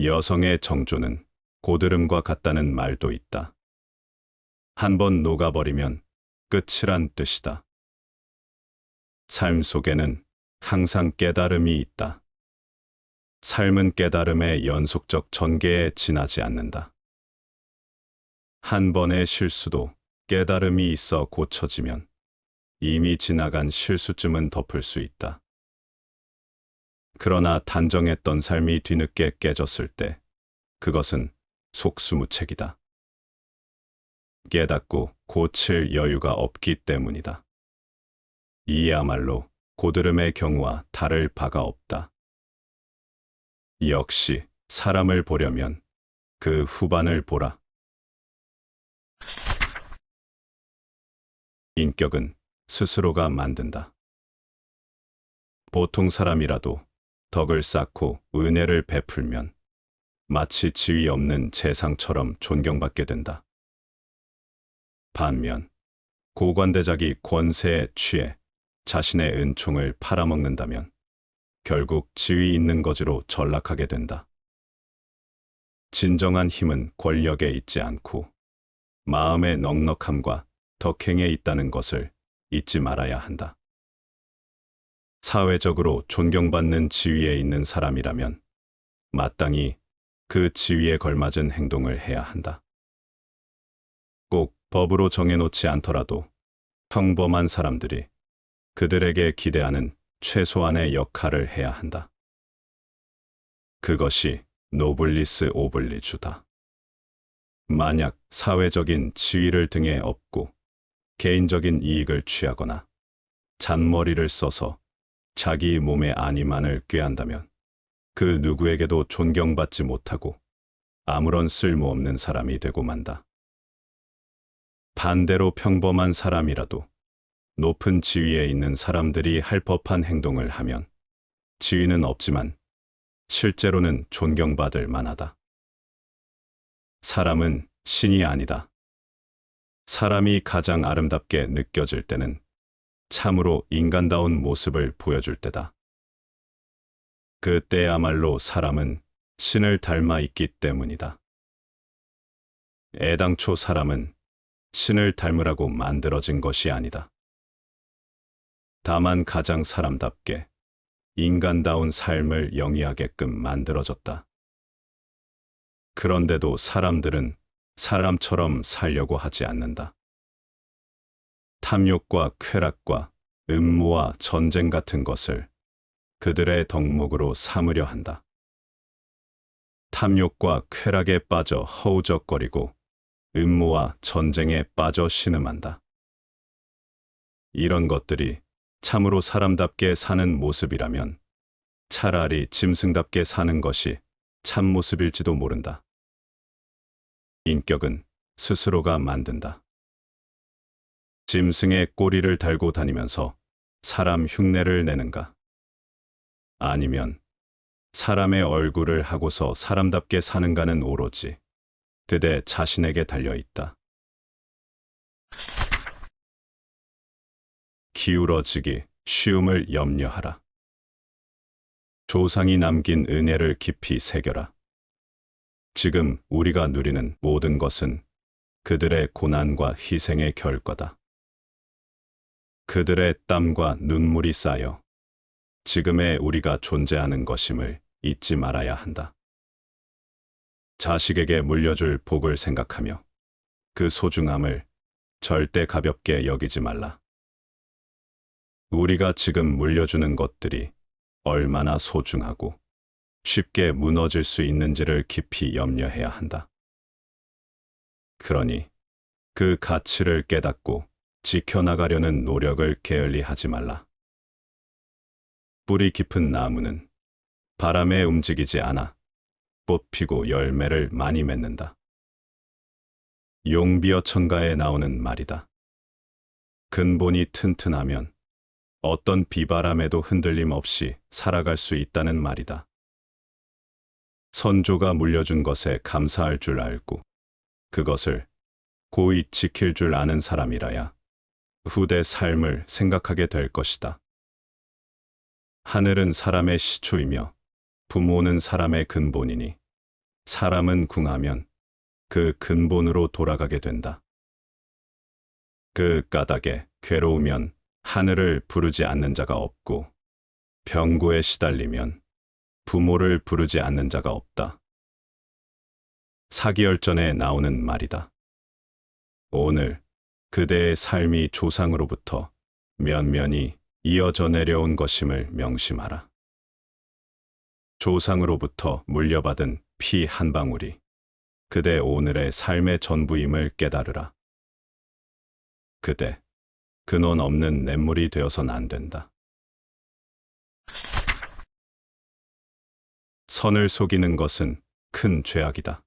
여성의 정조는 고드름과 같다는 말도 있다. 한번 녹아버리면 끝이란 뜻이다. 삶 속에는 항상 깨달음이 있다. 삶은 깨달음의 연속적 전개에 지나지 않는다. 한 번의 실수도 깨달음이 있어 고쳐지면 이미 지나간 실수쯤은 덮을 수 있다. 그러나 단정했던 삶이 뒤늦게 깨졌을 때 그것은 속수무책이다. 깨닫고 고칠 여유가 없기 때문이다. 이야말로 고드름의 경우와 다를 바가 없다. 역시 사람을 보려면 그 후반을 보라. 인격은 스스로가 만든다. 보통 사람이라도 덕을 쌓고 은혜를 베풀면 마치 지위 없는 재상처럼 존경받게 된다. 반면 고관대작이 권세에 취해 자신의 은총을 팔아먹는다면 결국 지위 있는 거지로 전락하게 된다. 진정한 힘은 권력에 있지 않고 마음의 넉넉함과 덕행에 있다는 것을 잊지 말아야 한다. 사회적으로 존경받는 지위에 있는 사람이라면 마땅히 그 지위에 걸맞은 행동을 해야 한다. 꼭 법으로 정해놓지 않더라도 평범한 사람들이 그들에게 기대하는 최소한의 역할을 해야 한다. 그것이 노블리스 오블리주다. 만약 사회적인 지위를 등에 업고 개인적인 이익을 취하거나 잔머리를 써서 자기 몸의 안위만을 꾀한다면 그 누구에게도 존경받지 못하고 아무런 쓸모없는 사람이 되고 만다. 반대로 평범한 사람이라도 높은 지위에 있는 사람들이 할 법한 행동을 하면 지위는 없지만 실제로는 존경받을 만하다. 사람은 신이 아니다. 사람이 가장 아름답게 느껴질 때는 참으로 인간다운 모습을 보여줄 때다. 그때야말로 사람은 신을 닮아 있기 때문이다. 애당초 사람은 신을 닮으라고 만들어진 것이 아니다. 다만 가장 사람답게 인간다운 삶을 영위하게끔 만들어졌다. 그런데도 사람들은 사람처럼 살려고 하지 않는다. 탐욕과 쾌락과 음모와 전쟁 같은 것을 그들의 덕목으로 삼으려 한다. 탐욕과 쾌락에 빠져 허우적거리고 음모와 전쟁에 빠져 신음한다. 이런 것들이 참으로 사람답게 사는 모습이라면 차라리 짐승답게 사는 것이 참 모습일지도 모른다. 인격은 스스로가 만든다. 짐승의 꼬리를 달고 다니면서 사람 흉내를 내는가? 아니면 사람의 얼굴을 하고서 사람답게 사는가는 오로지 그대 자신에게 달려 있다. 기울어지기 쉬움을 염려하라. 조상이 남긴 은혜를 깊이 새겨라. 지금 우리가 누리는 모든 것은 그들의 고난과 희생의 결과다. 그들의 땀과 눈물이 쌓여 지금의 우리가 존재하는 것임을 잊지 말아야 한다. 자식에게 물려줄 복을 생각하며 그 소중함을 절대 가볍게 여기지 말라. 우리가 지금 물려주는 것들이 얼마나 소중하고 쉽게 무너질 수 있는지를 깊이 염려해야 한다. 그러니 그 가치를 깨닫고 지켜나가려는 노력을 게을리 하지 말라. 뿌리 깊은 나무는 바람에 움직이지 않아 꽃피고 열매를 많이 맺는다. 용비어 천가에 나오는 말이다. 근본이 튼튼하면 어떤 비바람에도 흔들림 없이 살아갈 수 있다는 말이다. 선조가 물려준 것에 감사할 줄 알고 그것을 고이 지킬 줄 아는 사람이라야 후대 삶을 생각하게 될 것이다. 하늘은 사람의 시초이며 부모는 사람의 근본이니 사람은 궁하면 그 근본으로 돌아가게 된다. 그 까닭에 괴로우면 하늘을 부르지 않는 자가 없고 병고에 시달리면 부모를 부르지 않는 자가 없다. 사기열전에 나오는 말이다. 오늘 그대의 삶이 조상으로부터 면면이 이어져 내려온 것임을 명심하라. 조상으로부터 물려받은 피 한 방울이 그대 오늘의 삶의 전부임을 깨달으라. 그대 근원 없는 냇물이 되어선 안 된다. 선을 속이는 것은 큰 죄악이다.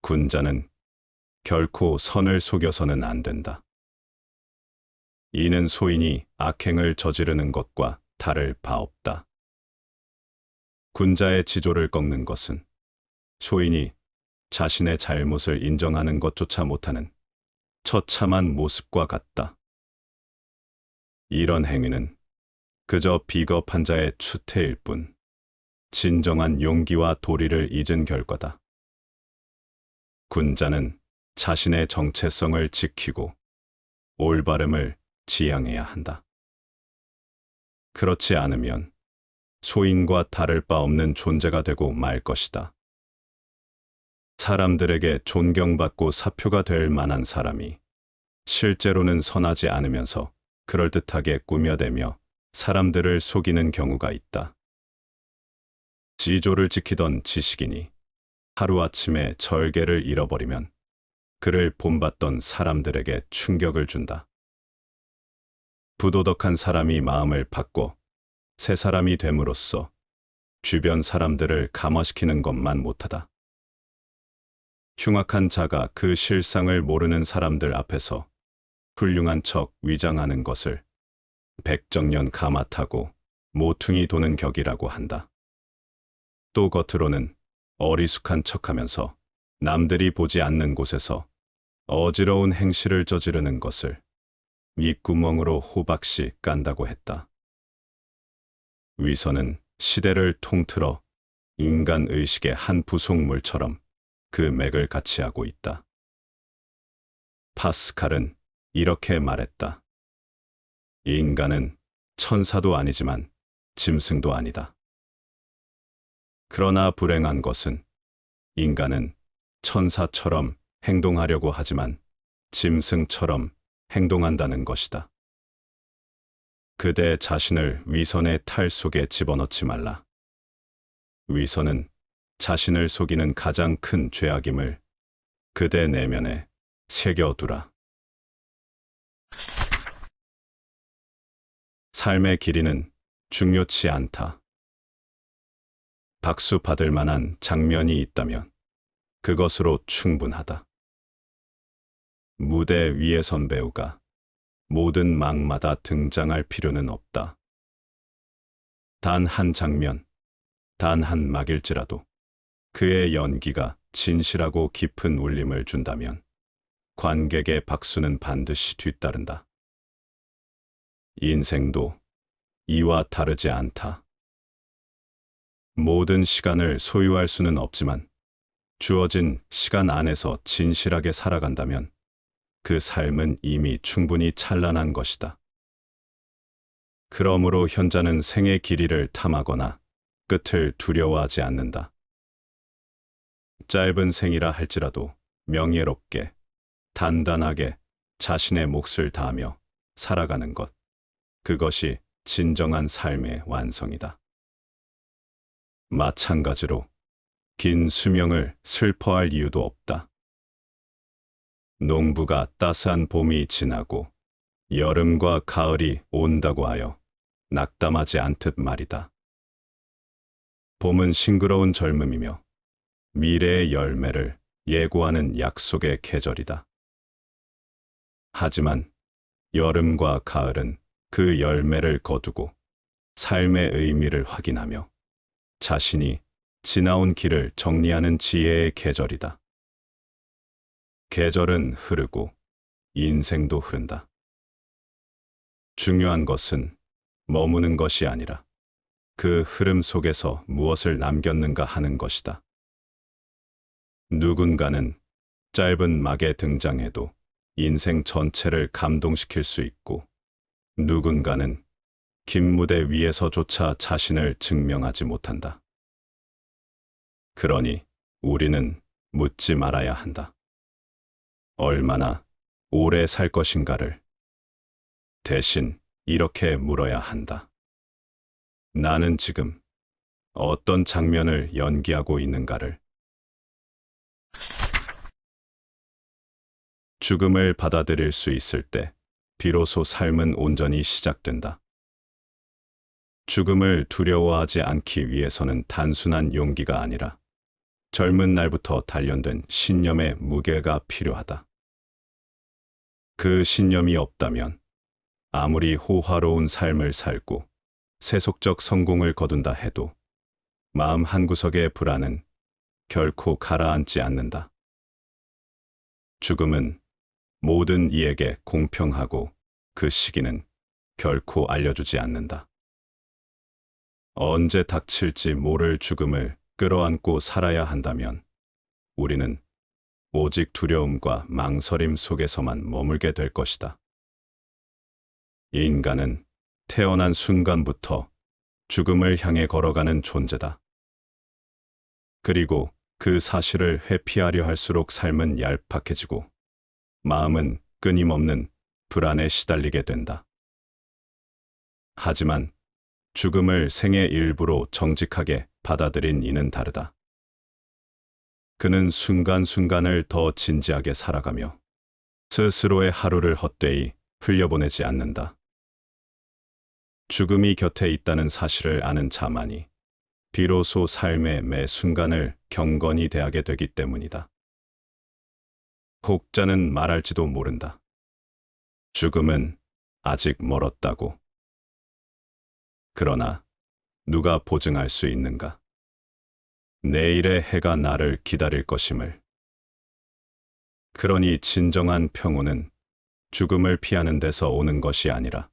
군자는 결코 선을 속여서는 안 된다. 이는 소인이 악행을 저지르는 것과 다를 바 없다. 군자의 지조를 꺾는 것은 소인이 자신의 잘못을 인정하는 것조차 못하는 처참한 모습과 같다. 이런 행위는 그저 비겁한 자의 추태일 뿐 진정한 용기와 도리를 잊은 결과다. 군자는 자신의 정체성을 지키고 올바름을 지향해야 한다. 그렇지 않으면 소인과 다를 바 없는 존재가 되고 말 것이다. 사람들에게 존경받고 사표가 될 만한 사람이 실제로는 선하지 않으면서 그럴듯하게 꾸며대며 사람들을 속이는 경우가 있다. 지조를 지키던 지식인이 하루아침에 절개를 잃어버리면 그를 본받던 사람들에게 충격을 준다. 부도덕한 사람이 마음을 바꿔 새 사람이 됨으로써 주변 사람들을 감화시키는 것만 못하다. 흉악한 자가 그 실상을 모르는 사람들 앞에서 훌륭한 척 위장하는 것을 백정년 가마타고 모퉁이 도는 격이라고 한다. 또 겉으로는 어리숙한 척하면서 남들이 보지 않는 곳에서 어지러운 행실을 저지르는 것을 밑구멍으로 호박씨 깐다고 했다. 위선은 시대를 통틀어 인간 의식의 한 부속물처럼 그 맥을 같이 하고 있다. 파스칼은 이렇게 말했다. 인간은 천사도 아니지만 짐승도 아니다. 그러나 불행한 것은 인간은 천사처럼 행동하려고 하지만 짐승처럼 행동한다는 것이다. 그대 자신을 위선의 탈 속에 집어넣지 말라. 위선은 자신을 속이는 가장 큰 죄악임을 그대 내면에 새겨두라. 삶의 길이는 중요치 않다. 박수 받을 만한 장면이 있다면 그것으로 충분하다. 무대 위에 선 배우가 모든 막마다 등장할 필요는 없다. 단 한 장면, 단 한 막일지라도 그의 연기가 진실하고 깊은 울림을 준다면 관객의 박수는 반드시 뒤따른다. 인생도 이와 다르지 않다. 모든 시간을 소유할 수는 없지만 주어진 시간 안에서 진실하게 살아간다면 그 삶은 이미 충분히 찬란한 것이다. 그러므로 현자는 생의 길이를 탐하거나 끝을 두려워하지 않는다. 짧은 생이라 할지라도 명예롭게, 단단하게 자신의 몫을 다하며 살아가는 것, 그것이 진정한 삶의 완성이다. 마찬가지로 긴 수명을 슬퍼할 이유도 없다. 농부가 따스한 봄이 지나고 여름과 가을이 온다고 하여 낙담하지 않듯 말이다. 봄은 싱그러운 젊음이며 미래의 열매를 예고하는 약속의 계절이다. 하지만 여름과 가을은 그 열매를 거두고 삶의 의미를 확인하며 자신이 지나온 길을 정리하는 지혜의 계절이다. 계절은 흐르고 인생도 흐른다. 중요한 것은 머무는 것이 아니라 그 흐름 속에서 무엇을 남겼는가 하는 것이다. 누군가는 짧은 막에 등장해도 인생 전체를 감동시킬 수 있고 누군가는 긴 무대 위에서조차 자신을 증명하지 못한다. 그러니 우리는 묻지 말아야 한다. 얼마나 오래 살 것인가를. 대신 이렇게 물어야 한다. 나는 지금 어떤 장면을 연기하고 있는가를. 죽음을 받아들일 수 있을 때 비로소 삶은 온전히 시작된다. 죽음을 두려워하지 않기 위해서는 단순한 용기가 아니라 젊은 날부터 단련된 신념의 무게가 필요하다. 그 신념이 없다면 아무리 호화로운 삶을 살고 세속적 성공을 거둔다 해도 마음 한구석의 불안은 결코 가라앉지 않는다. 죽음은 모든 이에게 공평하고 그 시기는 결코 알려주지 않는다. 언제 닥칠지 모를 죽음을 끌어안고 살아야 한다면 우리는 오직 두려움과 망설임 속에서만 머물게 될 것이다. 인간은 태어난 순간부터 죽음을 향해 걸어가는 존재다. 그리고 그 사실을 회피하려 할수록 삶은 얄팍해지고 마음은 끊임없는 불안에 시달리게 된다. 하지만 죽음을 생의 일부로 정직하게 받아들인 이는 다르다. 그는 순간순간을 더 진지하게 살아가며 스스로의 하루를 헛되이 흘려보내지 않는다. 죽음이 곁에 있다는 사실을 아는 자만이 비로소 삶의 매 순간을 경건히 대하게 되기 때문이다. 혹자는 말할지도 모른다. 죽음은 아직 멀었다고. 그러나 누가 보증할 수 있는가? 내일의 해가 나를 기다릴 것임을. 그러니 진정한 평온은 죽음을 피하는 데서 오는 것이 아니라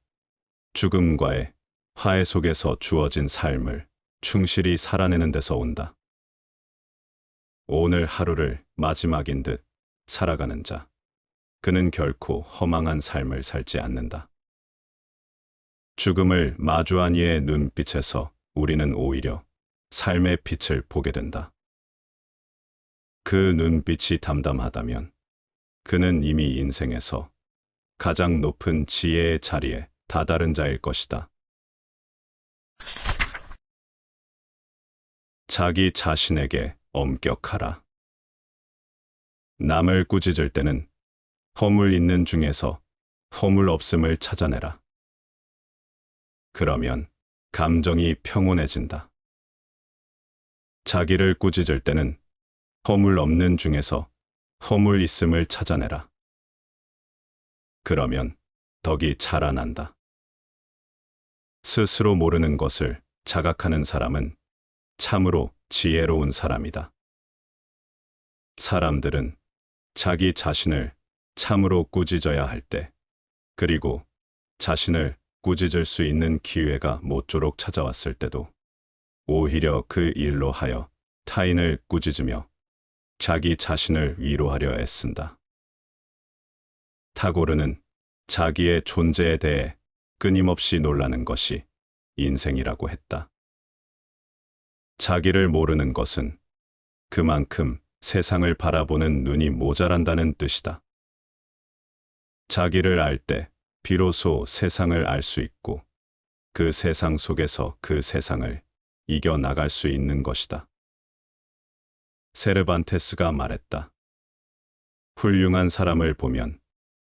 죽음과의 화해 속에서 주어진 삶을 충실히 살아내는 데서 온다. 오늘 하루를 마지막인 듯 살아가는 자, 그는 결코 허망한 삶을 살지 않는다. 죽음을 마주한 이의 눈빛에서 우리는 오히려 삶의 빛을 보게 된다. 그 눈빛이 담담하다면 그는 이미 인생에서 가장 높은 지혜의 자리에 다다른 자일 것이다. 자기 자신에게 엄격하라. 남을 꾸짖을 때는 허물 있는 중에서 허물 없음을 찾아내라. 그러면 감정이 평온해진다. 자기를 꾸짖을 때는 허물 없는 중에서 허물 있음을 찾아내라. 그러면 덕이 자라난다. 스스로 모르는 것을 자각하는 사람은 참으로 지혜로운 사람이다. 사람들은 자기 자신을 참으로 꾸짖어야 할 때, 그리고 자신을 꾸짖을 수 있는 기회가 모쪼록 찾아왔을 때도 오히려 그 일로 하여 타인을 꾸짖으며 자기 자신을 위로하려 애쓴다. 타고르는 자기의 존재에 대해 끊임없이 놀라는 것이 인생이라고 했다. 자기를 모르는 것은 그만큼 세상을 바라보는 눈이 모자란다는 뜻이다. 자기를 알 때 비로소 세상을 알 수 있고 그 세상 속에서 그 세상을 이겨나갈 수 있는 것이다. 세르반테스가 말했다. 훌륭한 사람을 보면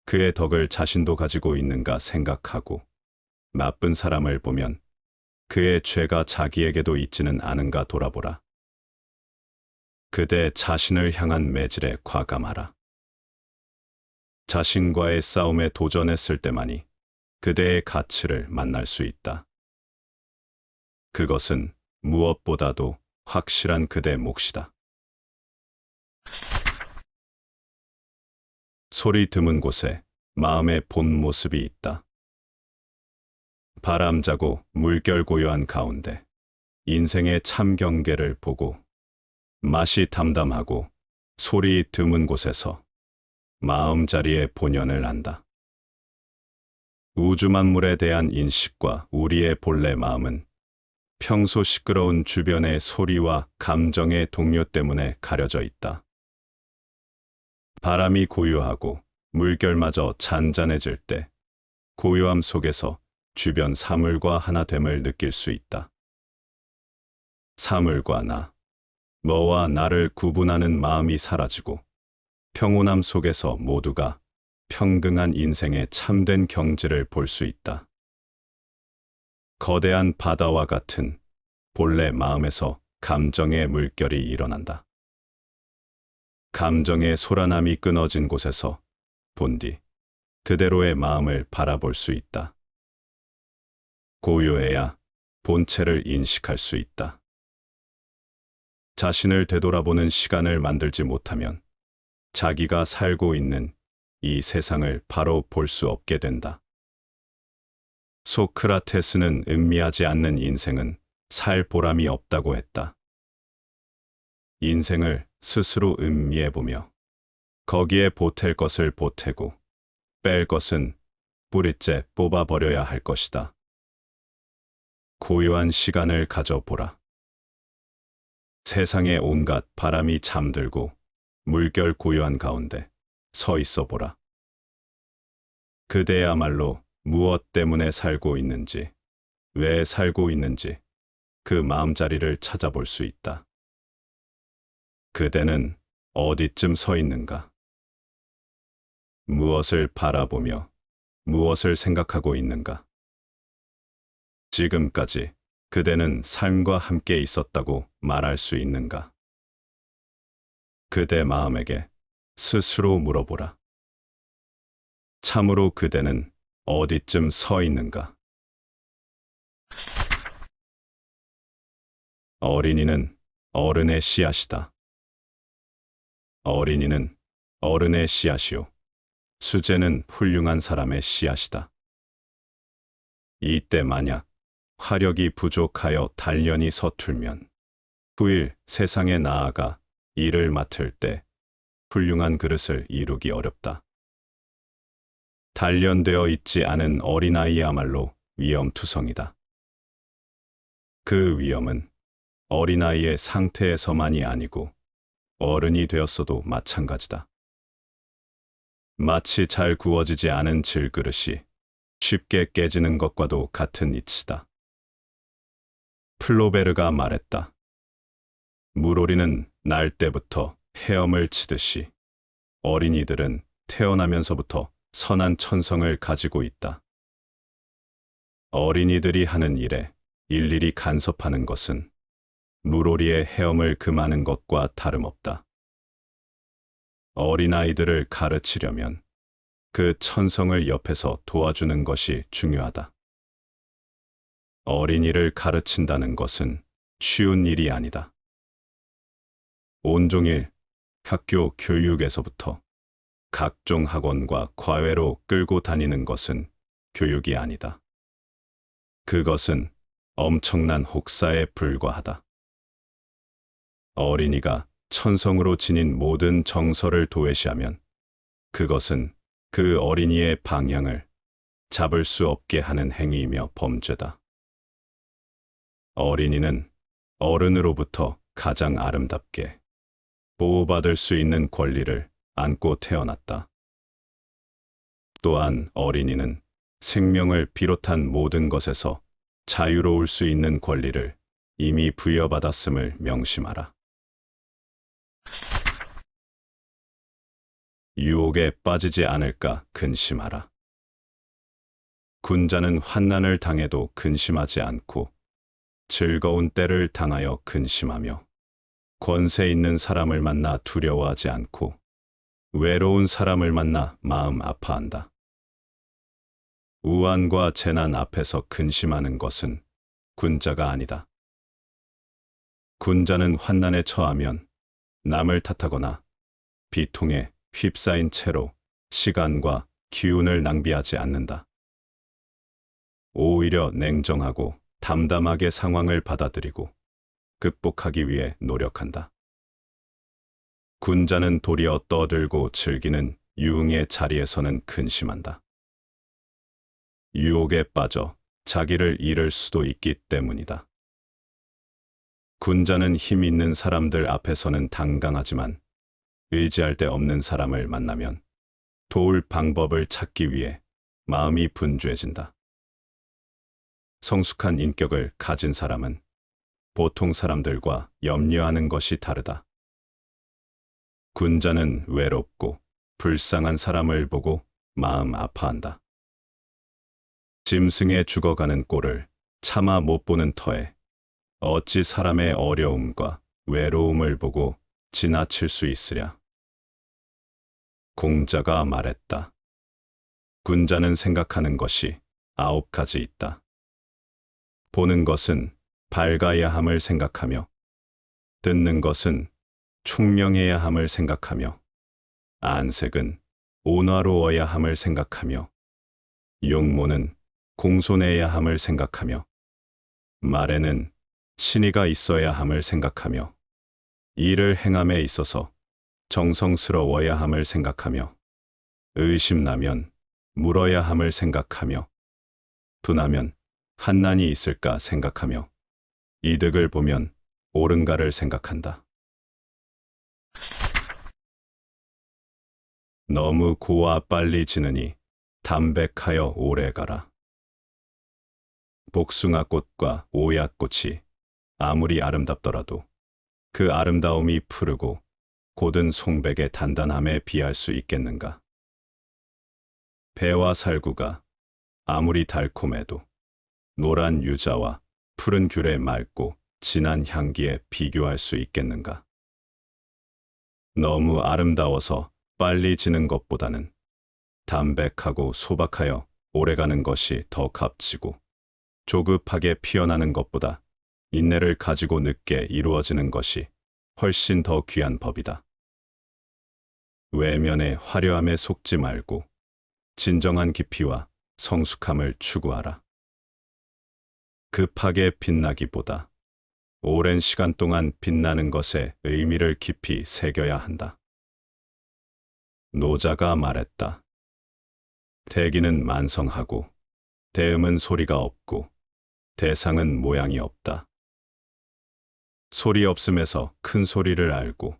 그의 덕을 자신도 가지고 있는가 생각하고 나쁜 사람을 보면 그의 죄가 자기에게도 있지는 않은가 돌아보라. 그대 자신을 향한 매질에 과감하라. 자신과의 싸움에 도전했을 때만이 그대의 가치를 만날 수 있다. 그것은 무엇보다도 확실한 그대 몫이다. 소리 드문 곳에 마음의 본 모습이 있다. 바람 자고 물결 고요한 가운데 인생의 참 경계를 보고 맛이 담담하고 소리 드문 곳에서 마음자리의 본연을 안다. 우주 만물에 대한 인식과 우리의 본래 마음은 평소 시끄러운 주변의 소리와 감정의 동요 때문에 가려져 있다. 바람이 고요하고 물결마저 잔잔해질 때 고요함 속에서 주변 사물과 하나됨을 느낄 수 있다. 사물과 나, 너와 나를 구분하는 마음이 사라지고 평온함 속에서 모두가 평등한 인생의 참된 경지를 볼 수 있다. 거대한 바다와 같은 본래 마음에서 감정의 물결이 일어난다. 감정의 소란함이 끊어진 곳에서 본디 그대로의 마음을 바라볼 수 있다. 고요해야 본체를 인식할 수 있다. 자신을 되돌아보는 시간을 만들지 못하면 자기가 살고 있는 이 세상을 바로 볼 수 없게 된다. 소크라테스는 음미하지 않는 인생은 살 보람이 없다고 했다. 인생을 스스로 음미해보며 거기에 보탤 것을 보태고 뺄 것은 뿌리째 뽑아버려야 할 것이다. 고요한 시간을 가져보라. 세상의 온갖 바람이 잠들고 물결 고요한 가운데 서 있어 보라. 그대야말로 무엇 때문에 살고 있는지, 왜 살고 있는지 그 마음자리를 찾아볼 수 있다. 그대는 어디쯤 서 있는가? 무엇을 바라보며 무엇을 생각하고 있는가? 지금까지 그대는 삶과 함께 있었다고 말할 수 있는가? 그대 마음에게 스스로 물어보라. 참으로 그대는 어디쯤 서 있는가? 어린이는 어른의 씨앗이다. 어린이는 어른의 씨앗이요. 수재는 훌륭한 사람의 씨앗이다. 이때 만약 화력이 부족하여 단련이 서툴면 후일 세상에 나아가 일을 맡을 때 훌륭한 그릇을 이루기 어렵다. 단련되어 있지 않은 어린아이야말로 위험투성이다. 그 위험은 어린아이의 상태에서만이 아니고 어른이 되었어도 마찬가지다. 마치 잘 구워지지 않은 질그릇이 쉽게 깨지는 것과도 같은 이치다. 플로베르가 말했다. 물오리는 날 때부터 헤엄을 치듯이 어린이들은 태어나면서부터 선한 천성을 가지고 있다. 어린이들이 하는 일에 일일이 간섭하는 것은 물오리의 헤엄을 금하는 것과 다름없다. 어린아이들을 가르치려면 그 천성을 옆에서 도와주는 것이 중요하다. 어린이를 가르친다는 것은 쉬운 일이 아니다. 온종일 학교 교육에서부터 각종 학원과 과외로 끌고 다니는 것은 교육이 아니다. 그것은 엄청난 혹사에 불과하다. 어린이가 천성으로 지닌 모든 정서를 도외시하면 그것은 그 어린이의 방향을 잡을 수 없게 하는 행위이며 범죄다. 어린이는 어른으로부터 가장 아름답게 보호받을 수 있는 권리를 안고 태어났다. 또한 어린이는 생명을 비롯한 모든 것에서 자유로울 수 있는 권리를 이미 부여받았음을 명심하라. 유혹에 빠지지 않을까 근심하라. 군자는 환난을 당해도 근심하지 않고 즐거운 때를 당하여 근심하며 권세 있는 사람을 만나 두려워하지 않고 외로운 사람을 만나 마음 아파한다. 우환과 재난 앞에서 근심하는 것은 군자가 아니다. 군자는 환난에 처하면 남을 탓하거나 비통에 휩싸인 채로 시간과 기운을 낭비하지 않는다. 오히려 냉정하고 담담하게 상황을 받아들이고 극복하기 위해 노력한다. 군자는 도리어 떠들고 즐기는 유흥의 자리에서는 근심한다. 유혹에 빠져 자기를 잃을 수도 있기 때문이다. 군자는 힘 있는 사람들 앞에서는 당당하지만 의지할 데 없는 사람을 만나면 도울 방법을 찾기 위해 마음이 분주해진다. 성숙한 인격을 가진 사람은 보통 사람들과 염려하는 것이 다르다. 군자는 외롭고 불쌍한 사람을 보고 마음 아파한다. 짐승의 죽어가는 꼴을 차마 못 보는 터에 어찌 사람의 어려움과 외로움을 보고 지나칠 수 있으랴. 공자가 말했다. 군자는 생각하는 것이 9가지 있다. 보는 것은 밝아야 함을 생각하며, 듣는 것은 총명해야 함을 생각하며, 안색은 온화로워야 함을 생각하며, 용모는 공손해야 함을 생각하며, 말에는 신의가 있어야 함을 생각하며, 일을 행함에 있어서 정성스러워야 함을 생각하며, 의심나면 물어야 함을 생각하며, 분하면 한난이 있을까 생각하며, 이득을 보면 옳은가를 생각한다. 너무 고와 빨리 지느니 담백하여 오래 가라. 복숭아꽃과 오얏꽃이 아무리 아름답더라도 그 아름다움이 푸르고 곧은 송백의 단단함에 비할 수 있겠는가? 배와 살구가 아무리 달콤해도 노란 유자와 푸른 귤의 맑고 진한 향기에 비교할 수 있겠는가? 너무 아름다워서 빨리 지는 것보다는 담백하고 소박하여 오래가는 것이 더 값지고, 조급하게 피어나는 것보다 인내를 가지고 늦게 이루어지는 것이 훨씬 더 귀한 법이다. 외면의 화려함에 속지 말고 진정한 깊이와 성숙함을 추구하라. 급하게 빛나기보다 오랜 시간 동안 빛나는 것에 의미를 깊이 새겨야 한다. 노자가 말했다. 대기는 만성하고 대음은 소리가 없고 대상은 모양이 없다. 소리 없음에서 큰 소리를 알고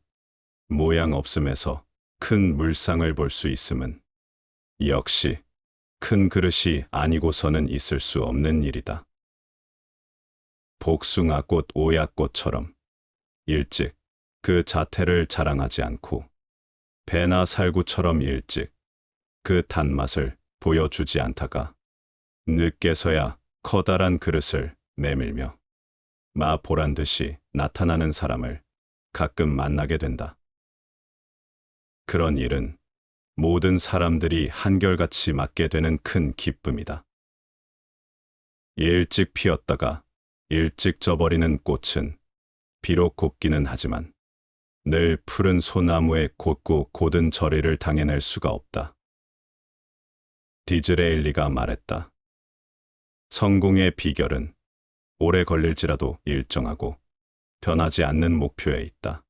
모양 없음에서 큰 물상을 볼 수 있음은 역시 큰 그릇이 아니고서는 있을 수 없는 일이다. 복숭아꽃, 오야꽃처럼 일찍 그 자태를 자랑하지 않고 배나 살구처럼 일찍 그 단맛을 보여주지 않다가 늦게서야 커다란 그릇을 내밀며 마 보란 듯이 나타나는 사람을 가끔 만나게 된다. 그런 일은 모든 사람들이 한결같이 맞게 되는 큰 기쁨이다. 일찍 피었다가 일찍 져버리는 꽃은 비록 곱기는 하지만 늘 푸른 소나무에 곧고 곧은 저리를 당해낼 수가 없다. 디즈레일리가 말했다. 성공의 비결은 오래 걸릴지라도 일정하고 변하지 않는 목표에 있다.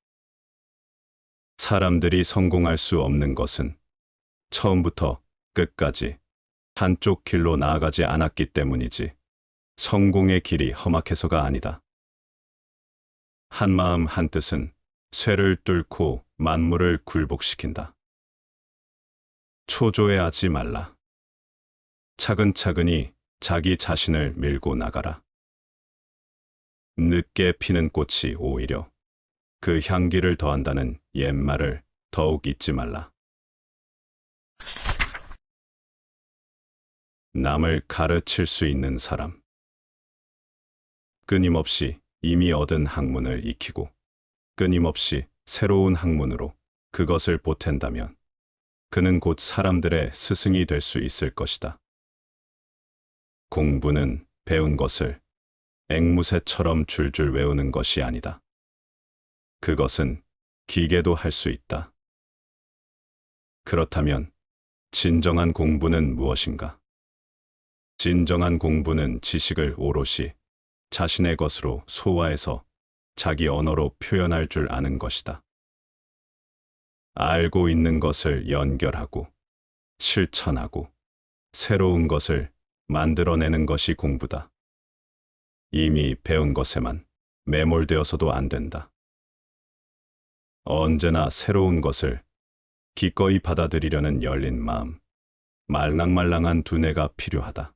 사람들이 성공할 수 없는 것은 처음부터 끝까지 한쪽 길로 나아가지 않았기 때문이지 성공의 길이 험악해서가 아니다. 한마음 한뜻은 쇠를 뚫고 만물을 굴복시킨다. 초조해하지 말라. 차근차근히 자기 자신을 밀고 나가라. 늦게 피는 꽃이 오히려 그 향기를 더한다는 옛말을 더욱 잊지 말라. 남을 가르칠 수 있는 사람. 끊임없이 이미 얻은 학문을 익히고 끊임없이 새로운 학문으로 그것을 보탠다면 그는 곧 사람들의 스승이 될 수 있을 것이다. 공부는 배운 것을 앵무새처럼 줄줄 외우는 것이 아니다. 그것은 기계도 할 수 있다. 그렇다면 진정한 공부는 무엇인가? 진정한 공부는 지식을 오롯이 자신의 것으로 소화해서 자기 언어로 표현할 줄 아는 것이다. 알고 있는 것을 연결하고 실천하고 새로운 것을 만들어내는 것이 공부다. 이미 배운 것에만 매몰되어서도 안 된다. 언제나 새로운 것을 기꺼이 받아들이려는 열린 마음, 말랑말랑한 두뇌가 필요하다.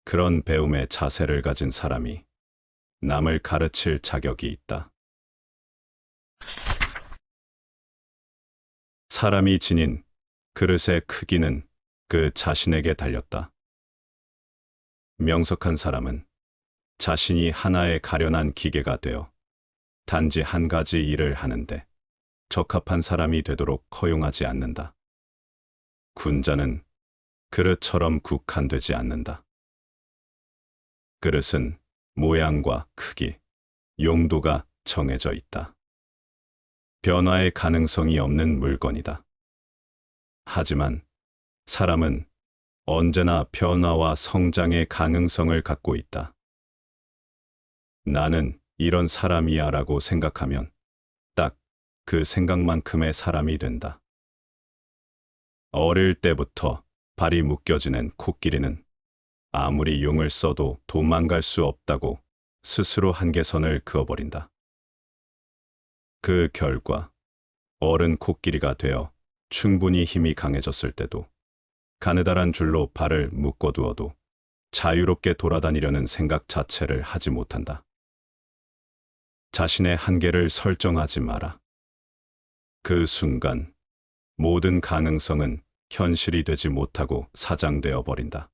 그런 배움의 자세를 가진 사람이 남을 가르칠 자격이 있다. 사람이 지닌 그릇의 크기는 그 자신에게 달렸다. 명석한 사람은 자신이 하나의 가련한 기계가 되어 단지 한 가지 일을 하는데 적합한 사람이 되도록 허용하지 않는다. 군자는 그릇처럼 국한되지 않는다. 그릇은 모양과 크기, 용도가 정해져 있다. 변화의 가능성이 없는 물건이다. 하지만 사람은 언제나 변화와 성장의 가능성을 갖고 있다. 나는 이런 사람이야 라고 생각하면 딱 그 생각만큼의 사람이 된다. 어릴 때부터 발이 묶여지는 코끼리는 아무리 용을 써도 도망갈 수 없다고 스스로 한계선을 그어버린다. 그 결과 어른 코끼리가 되어 충분히 힘이 강해졌을 때도 가느다란 줄로 발을 묶어두어도 자유롭게 돌아다니려는 생각 자체를 하지 못한다. 자신의 한계를 설정하지 마라. 그 순간 모든 가능성은 현실이 되지 못하고 사장되어 버린다.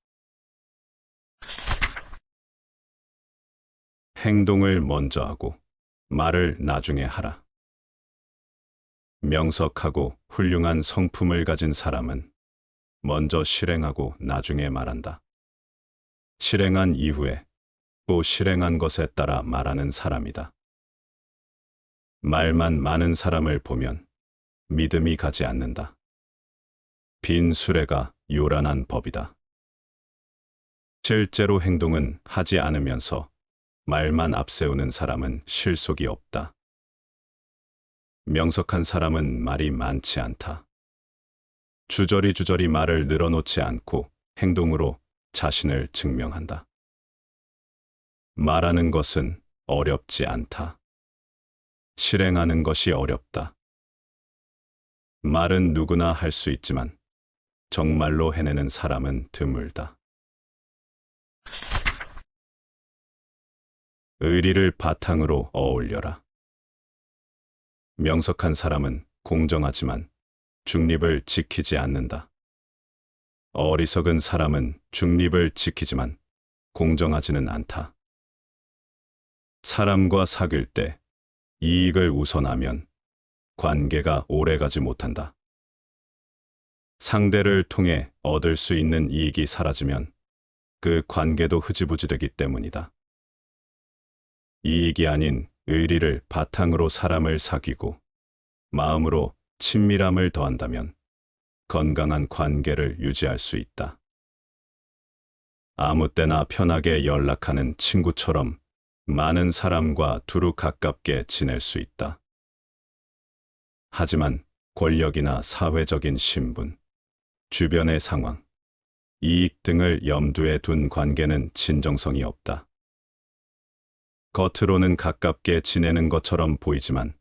행동을 먼저 하고 말을 나중에 하라. 명석하고 훌륭한 성품을 가진 사람은 먼저 실행하고 나중에 말한다. 실행한 이후에 또 실행한 것에 따라 말하는 사람이다. 말만 많은 사람을 보면 믿음이 가지 않는다. 빈 수레가 요란한 법이다. 실제로 행동은 하지 않으면서 말만 앞세우는 사람은 실속이 없다. 명석한 사람은 말이 많지 않다. 주저리 말을 늘어놓지 않고 행동으로 자신을 증명한다. 말하는 것은 어렵지 않다. 실행하는 것이 어렵다. 말은 누구나 할 수 있지만 정말로 해내는 사람은 드물다. 의리를 바탕으로 어울려라. 명석한 사람은 공정하지만 중립을 지키지 않는다. 어리석은 사람은 중립을 지키지만 공정하지는 않다. 사람과 사귈 때 이익을 우선하면 관계가 오래가지 못한다. 상대를 통해 얻을 수 있는 이익이 사라지면 그 관계도 흐지부지 되기 때문이다. 이익이 아닌 의리를 바탕으로 사람을 사귀고 마음으로 친밀함을 더한다면 건강한 관계를 유지할 수 있다. 아무 때나 편하게 연락하는 친구처럼 많은 사람과 두루 가깝게 지낼 수 있다. 하지만 권력이나 사회적인 신분, 주변의 상황, 이익 등을 염두에 둔 관계는 진정성이 없다. 겉으로는 가깝게 지내는 것처럼 보이지만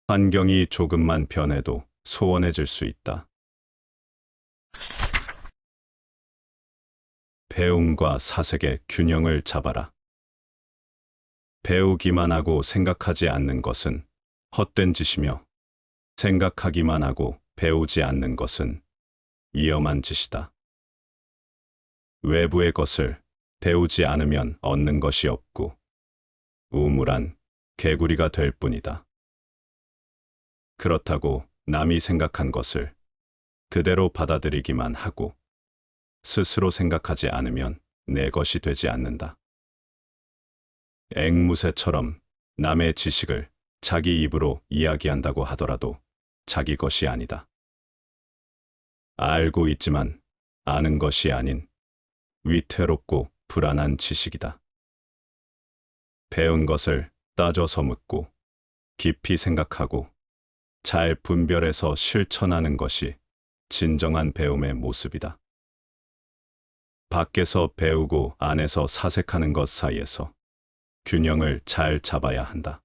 환경이 조금만 변해도 소원해질 수 있다. 배움과 사색의 균형을 잡아라. 배우기만 하고 생각하지 않는 것은 헛된 짓이며 생각하기만 하고 배우지 않는 것은 위험한 짓이다. 외부의 것을 배우지 않으면 얻는 것이 없고 우물한 개구리가 될 뿐이다. 그렇다고 남이 생각한 것을 그대로 받아들이기만 하고 스스로 생각하지 않으면 내 것이 되지 않는다. 앵무새처럼 남의 지식을 자기 입으로 이야기한다고 하더라도 자기 것이 아니다. 알고 있지만 아는 것이 아닌 위태롭고 불안한 지식이다. 배운 것을 따져서 묻고 깊이 생각하고 잘 분별해서 실천하는 것이 진정한 배움의 모습이다. 밖에서 배우고 안에서 사색하는 것 사이에서 균형을 잘 잡아야 한다.